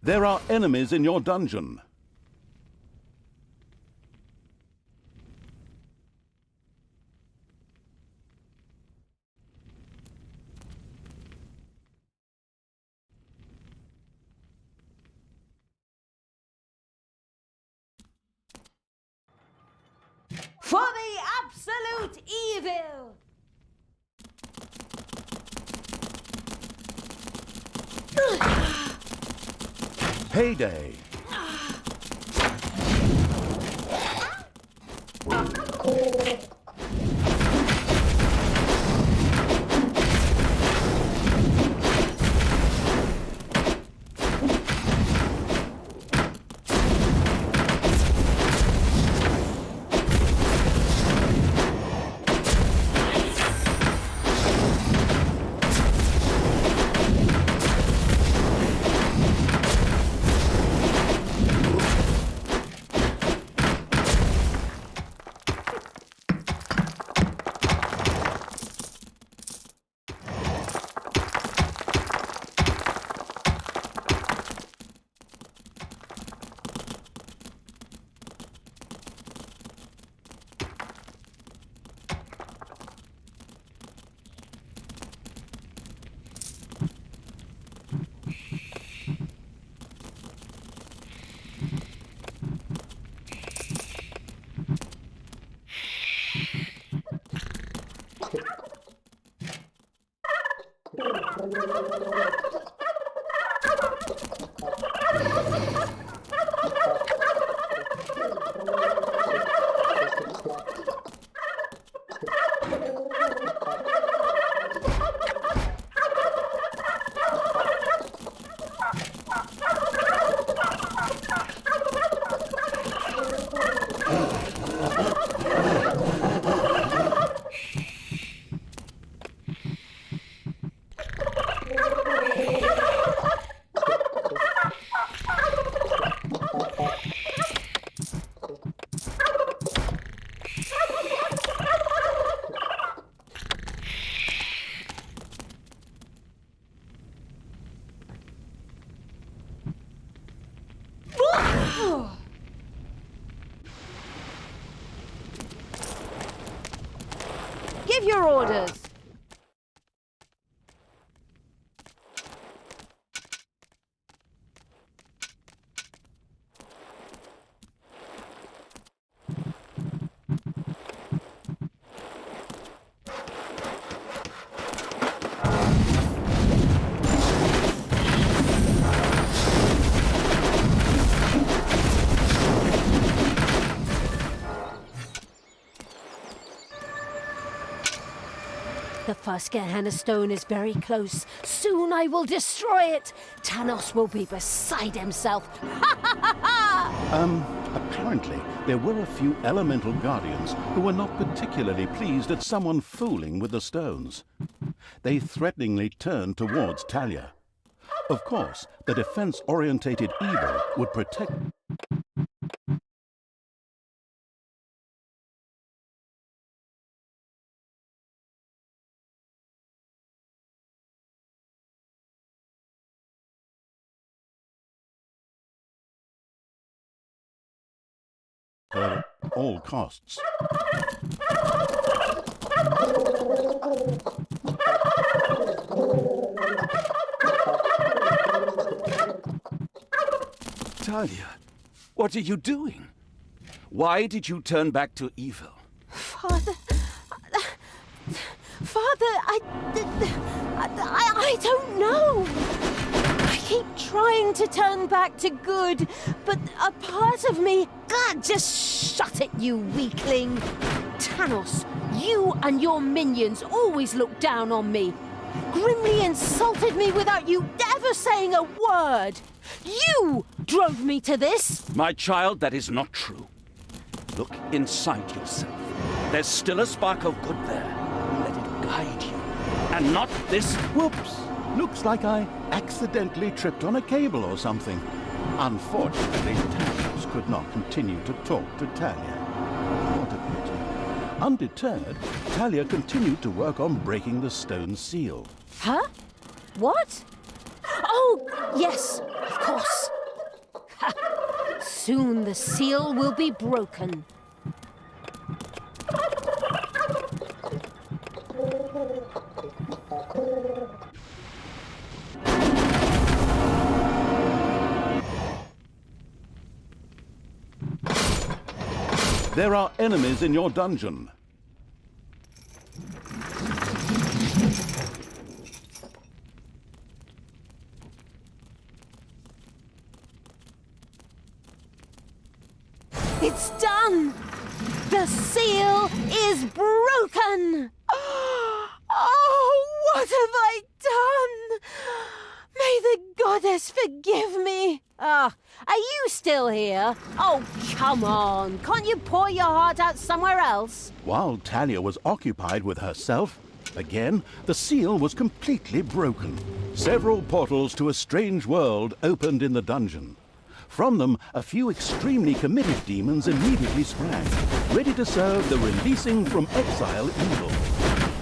[SPEAKER 1] There are enemies in your dungeon.
[SPEAKER 7] For the absolute evil!
[SPEAKER 1] Payday.
[SPEAKER 2] Give your orders. The Fuscarhanna stone is very close. Soon I will destroy it. Tanos will be beside himself.
[SPEAKER 1] Apparently, there were a few elemental guardians who were not particularly pleased at someone fooling with the stones. They threateningly turned towards Talia. Of course, the defense-orientated evil would protect... at all costs.
[SPEAKER 6] Talia, what are you doing? Why did you turn back to evil?
[SPEAKER 2] Father, I don't know. I keep trying to turn back to good, but a part of me... God, just shut it, you weakling. Tanos, you and your minions always look down on me. Grimly insulted me without you ever saying a word. You drove me to this.
[SPEAKER 6] My child, that is not true. Look inside yourself. There's still a spark of good there. Let it guide you. And not this...
[SPEAKER 1] Whoops! Looks like I accidentally tripped on a cable or something. Unfortunately, Tanos could not continue to talk to Talia. What a pity. Undeterred, Talia continued to work on breaking the stone seal.
[SPEAKER 2] Huh? What? Oh, yes, of course. Soon the seal will be broken.
[SPEAKER 1] There are enemies in your dungeon.
[SPEAKER 2] It's done! The seal is broken! Oh, what have I done? May the goddess forgive me. Are you still here? Oh, come on. Can't you pour your heart out somewhere else?
[SPEAKER 1] While Talia was occupied with herself, again, the seal was completely broken. Several portals to a strange world opened in the dungeon. From them, a few extremely committed demons immediately sprang, ready to serve the releasing from exile evil.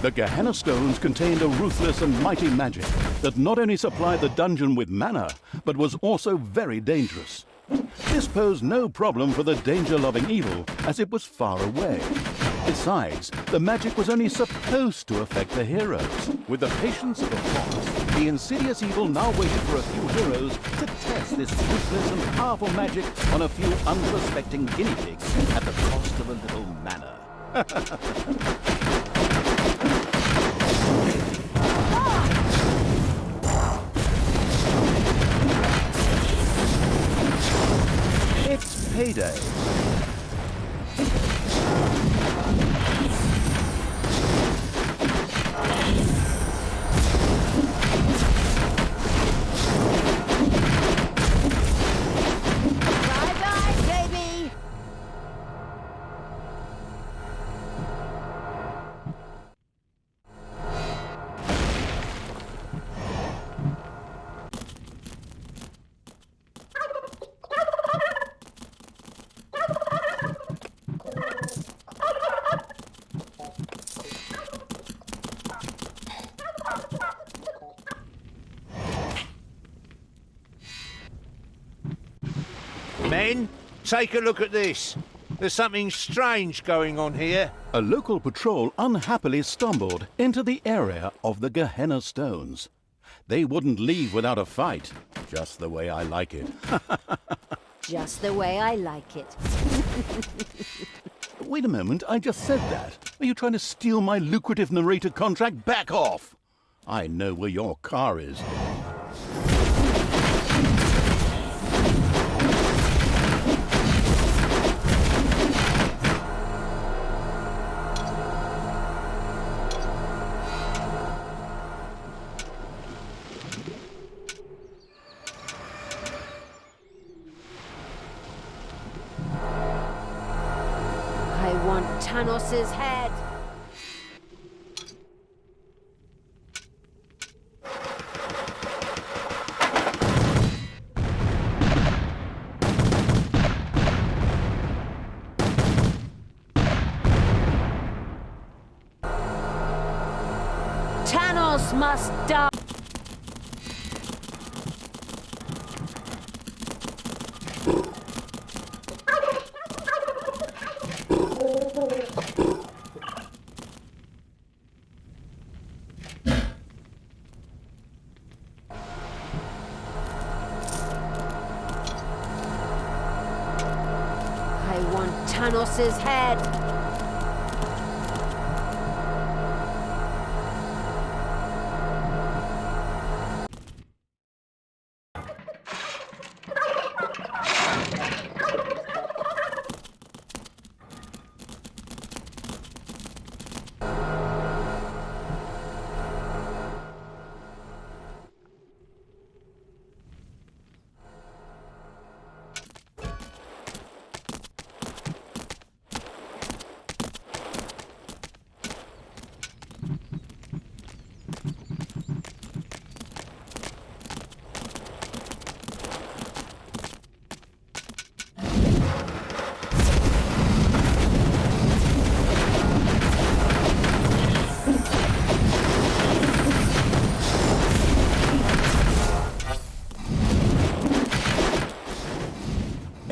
[SPEAKER 1] The Gehenna Stones contained a ruthless and mighty magic that not only supplied the dungeon with mana, but was also very dangerous. This posed no problem for the danger-loving evil, as it was far away. Besides, the magic was only supposed to affect the heroes. With the patience of a fox, the insidious evil now waited for a few heroes to test this ruthless and powerful magic on a few unsuspecting guinea pigs at the cost of a little mana. It's payday.
[SPEAKER 2] Bye-bye, baby!
[SPEAKER 5] Men, take a look at this. There's something strange going on here.
[SPEAKER 1] A local patrol unhappily stumbled into the area of the Gehenna Stones. They wouldn't leave without a fight, just the way I like it.
[SPEAKER 2] Just the way I like it.
[SPEAKER 1] Wait a moment, I just said that. Are you trying to steal my lucrative narrator contract? Back off! I know where your car is.
[SPEAKER 2] I want Tanos's head. Tanos must die. I want Tanos's head.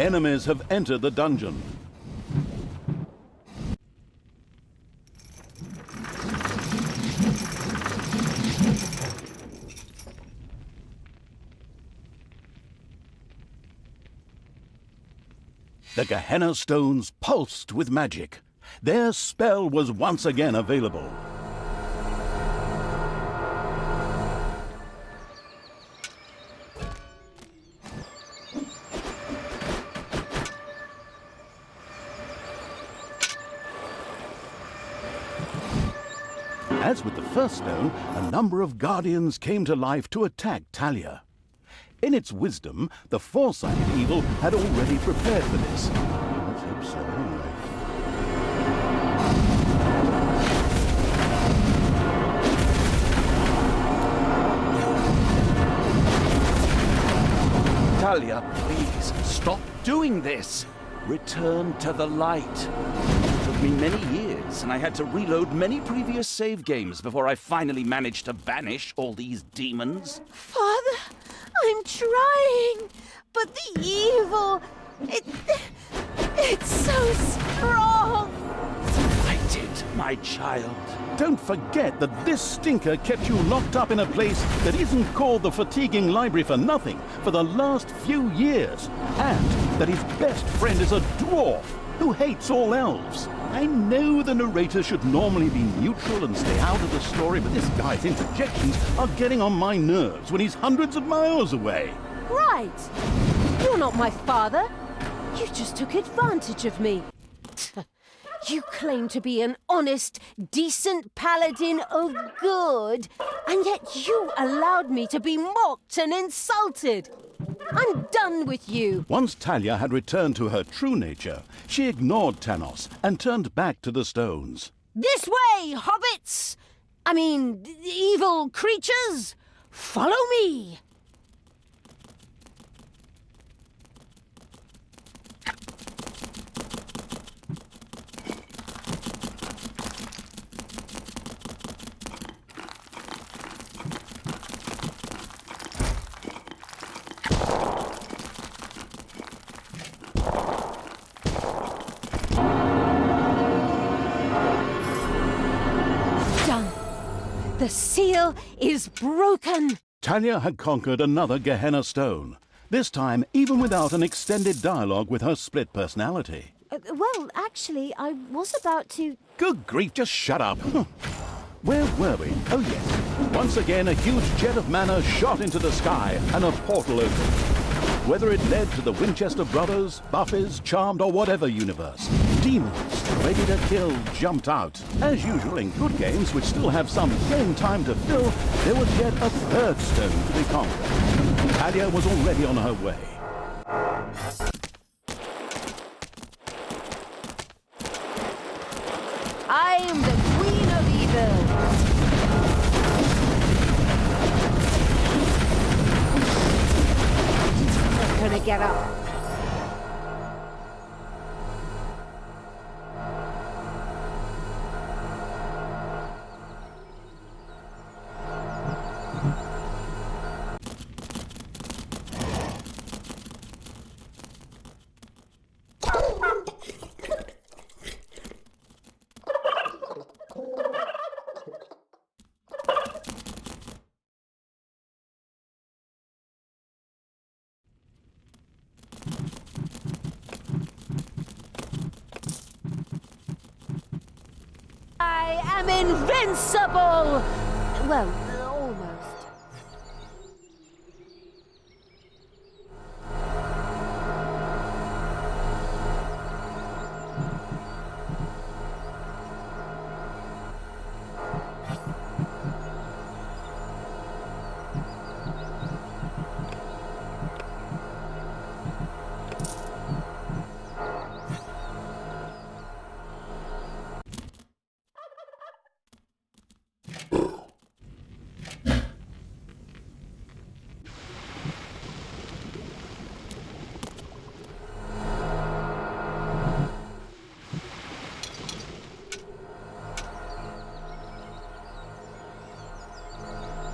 [SPEAKER 1] Enemies have entered the dungeon. The Gehenna stones pulsed with magic. Their spell was once again available. As with the first stone, a number of guardians came to life to attack Talia. In its wisdom, the four-sided evil had already prepared for this. Let's hope so, anyway.
[SPEAKER 6] Talia, please, stop doing this. Return to the light. It took me many years, and I had to reload many previous save games before I finally managed to banish all these demons.
[SPEAKER 2] Father, I'm trying, but the evil, it's so strong.
[SPEAKER 6] Fight it, my child.
[SPEAKER 1] Don't forget that this stinker kept you locked up in a place that isn't called the Fatiguing Library for nothing for the last few years, and that his best friend is a dwarf who hates all elves. I know the narrator should normally be neutral and stay out of the story, but this guy's interjections are getting on my nerves when he's hundreds of miles away.
[SPEAKER 2] Right. You're not my father. You just took advantage of me. You claim to be an honest, decent paladin of good, and yet you allowed me to be mocked and insulted. I'm done with you.
[SPEAKER 1] Once Talia had returned to her true nature, she ignored Tanos and turned back to the stones.
[SPEAKER 2] This way, hobbits! I mean, evil creatures! Follow me! The seal is broken!
[SPEAKER 1] Talia had conquered another Gehenna stone, this time even without an extended dialogue with her split personality.
[SPEAKER 2] Well, actually, I was about to...
[SPEAKER 1] Good grief, just shut up. Where were we? Oh yes. Once again, a huge jet of mana shot into the sky and a portal opened. Whether it led to the Winchester Brothers, Buffies, Charmed, or whatever universe, demons ready to kill jumped out. As usual in good games which still have some game time to fill, there was yet a third stone to be conquered. Talia was already on her way.
[SPEAKER 2] I am the Queen of Evil! I'm gonna get up. I am invincible! Well, almost.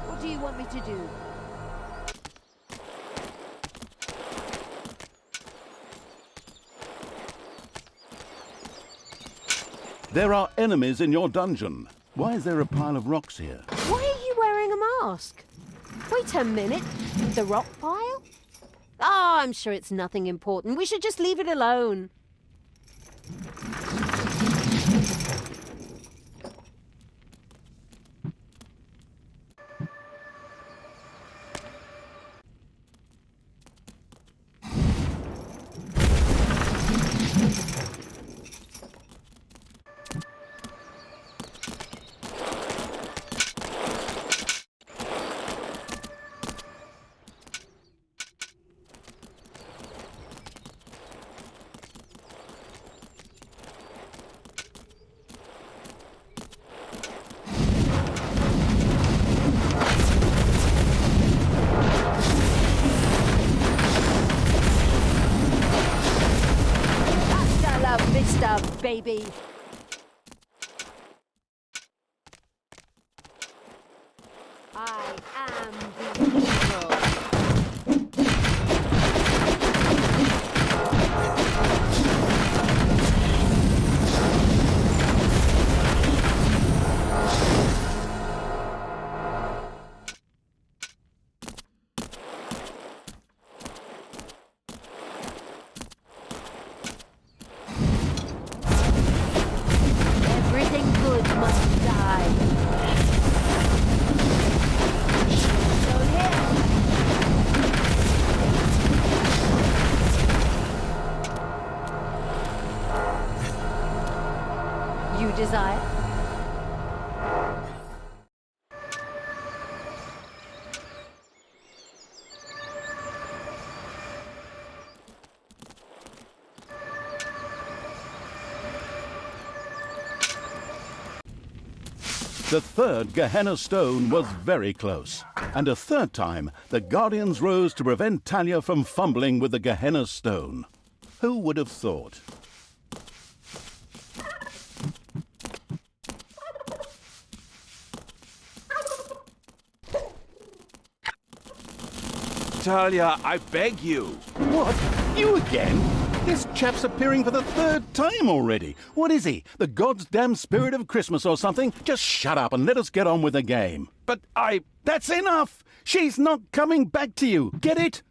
[SPEAKER 2] What do you want me to do?
[SPEAKER 1] There are enemies in your dungeon. Why is there a pile of rocks here?
[SPEAKER 2] Why are you wearing a mask? Wait a minute. The rock pile? Oh, I'm sure it's nothing important. We should just leave it alone. Hasta la vista, baby. I am the evil. Everything good must die. Down here. You desire?
[SPEAKER 1] The third Gehenna stone was very close. And a third time, the Guardians rose to prevent Talia from fumbling with the Gehenna stone. Who would have thought?
[SPEAKER 6] Talia, I beg you.
[SPEAKER 1] What? You again? This chap's appearing for the third time already. What is he? The God's damn spirit of Christmas or something? Just shut up and let us get on with the game.
[SPEAKER 6] But
[SPEAKER 1] That's enough! She's not coming back to you. Get it?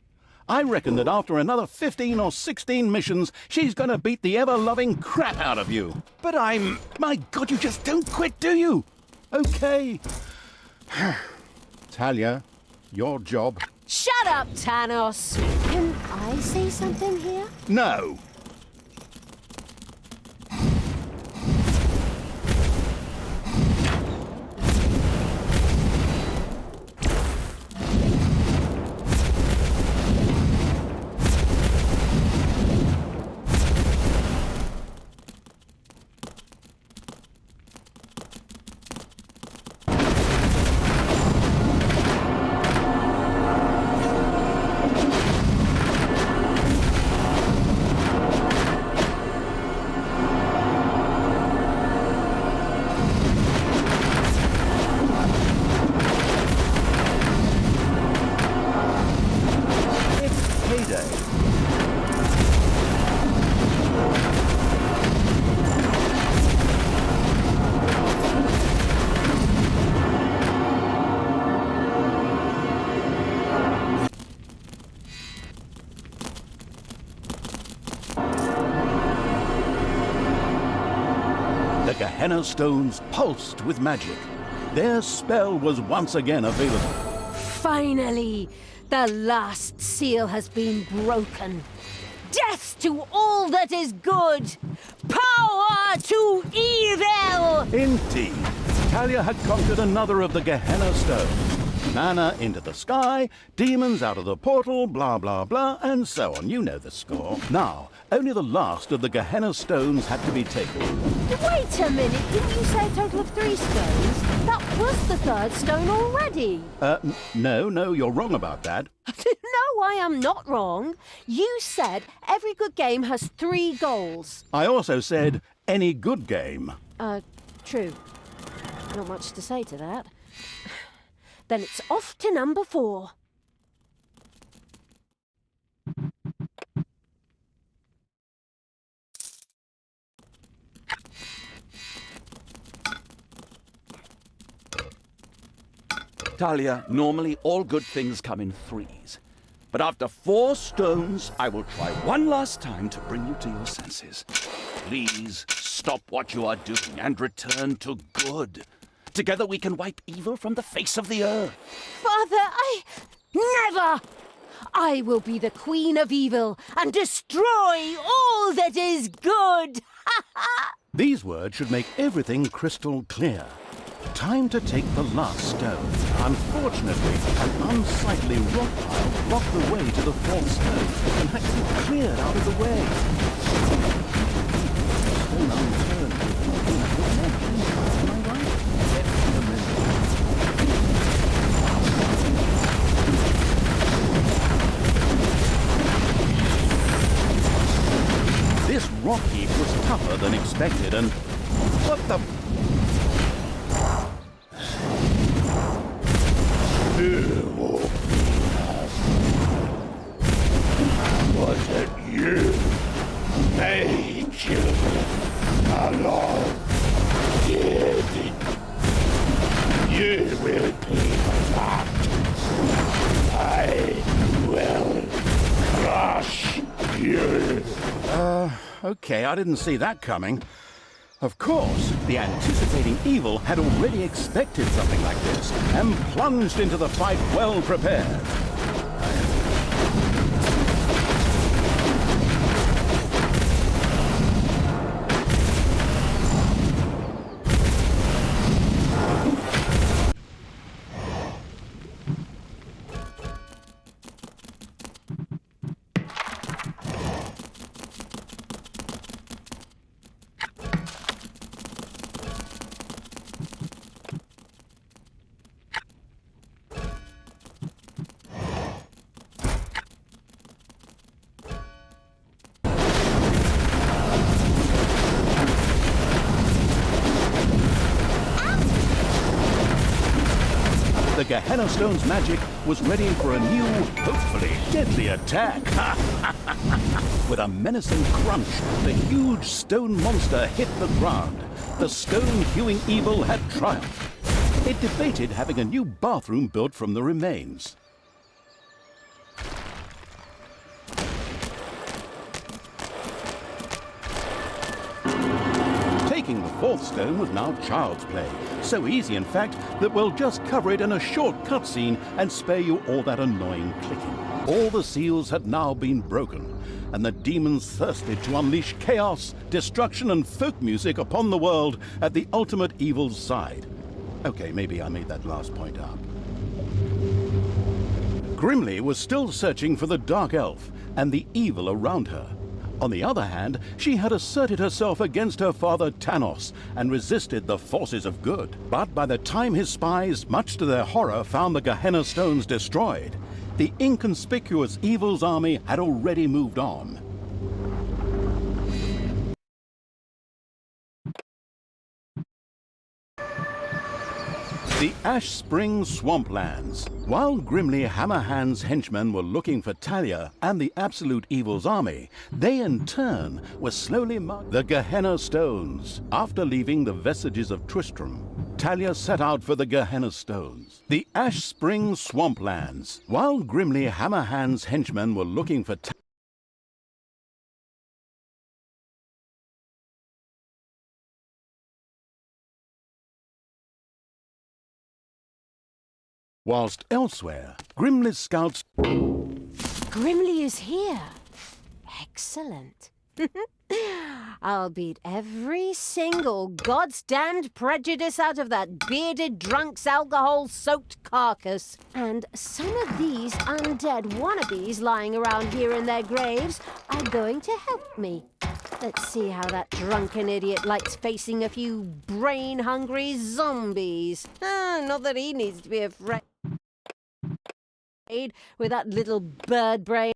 [SPEAKER 1] I reckon that after another 15 or 16 missions, she's gonna beat the ever-loving crap out of you.
[SPEAKER 6] But I'm...
[SPEAKER 1] My God, you just don't quit, do you? Okay. Talia, your job.
[SPEAKER 2] Shut up, Thanos. Can I say something here?
[SPEAKER 1] No. It's payday. The Gehenna stones pulsed with magic. Their spell was once again available.
[SPEAKER 2] Finally, the last seal has been broken. Death to all that is good! Power to evil!
[SPEAKER 1] Indeed, Talia had conquered another of the Gehenna stones. Mana into the sky, demons out of the portal, blah blah blah, and so on. You know the score. Now, only the last of the Gehenna stones had to be taken.
[SPEAKER 2] Wait a minute, didn't you say a total of 3 stones? That was the third stone already.
[SPEAKER 1] No, you're wrong about that.
[SPEAKER 2] No, I am not wrong. You said every good game has 3 goals.
[SPEAKER 1] I also said any good game.
[SPEAKER 2] True. Not much to say to that. Then it's off to number 4.
[SPEAKER 6] Talia, normally all good things come in threes. But after 4 stones, I will try one last time to bring you to your senses. Please stop what you are doing and return to good. Together we can wipe evil from the face of the earth.
[SPEAKER 2] Father, never! I will be the Queen of Evil and destroy all that is good!
[SPEAKER 1] These words should make everything crystal clear. Time to take the last stone. Unfortunately, an unsightly rock pile blocked the way to the 4th stone and had to be cleared out of the way. Stone unturned would not be a good memory. Am I right? This rock heap was tougher than expected and... What the...
[SPEAKER 5] Was it you made children alone? Did you will be that? I will crush you.
[SPEAKER 1] Okay, I didn't see that coming. Of course, the anticipating evil had already expected something like this and plunged into the fight well prepared. The Gehenna Stone's magic was ready for a new, hopefully deadly attack. With a menacing crunch, the huge stone monster hit the ground. The stone-hewing evil had triumphed. It debated having a new bathroom built from the remains. Taking the 4th stone was now child's play. So easy, in fact, that we'll just cover it in a short cutscene and spare you all that annoying clicking. All the seals had now been broken, and the demons thirsted to unleash chaos, destruction, and folk music upon the world at the ultimate evil's side. Okay, maybe I made that last point up. Grimly was still searching for the Dark Elf and the evil around her. On the other hand, she had asserted herself against her father Tanos and resisted the forces of good. But by the time his spies, much to their horror, found the Gehenna Stones destroyed, the inconspicuous evil's army had already moved on. The Ash Spring Swamplands. While Grimly Hammerhand's henchmen were looking for Talia and the Absolute Evil's army, they in turn were slowly marching the Gehenna Stones. After leaving the vestiges of Tristram, Talia set out for the Gehenna Stones. The Ash Spring Swamplands. While Grimly Hammerhand's henchmen were looking for whilst elsewhere, Grimly's scouts...
[SPEAKER 2] Grimly is here. Excellent. I'll beat every single God's-damned prejudice out of that bearded drunk's alcohol-soaked carcass. And some of these undead wannabes lying around here in their graves are going to help me. Let's see how that drunken idiot likes facing a few brain-hungry zombies. Not that he needs to be afraid with that little bird brain.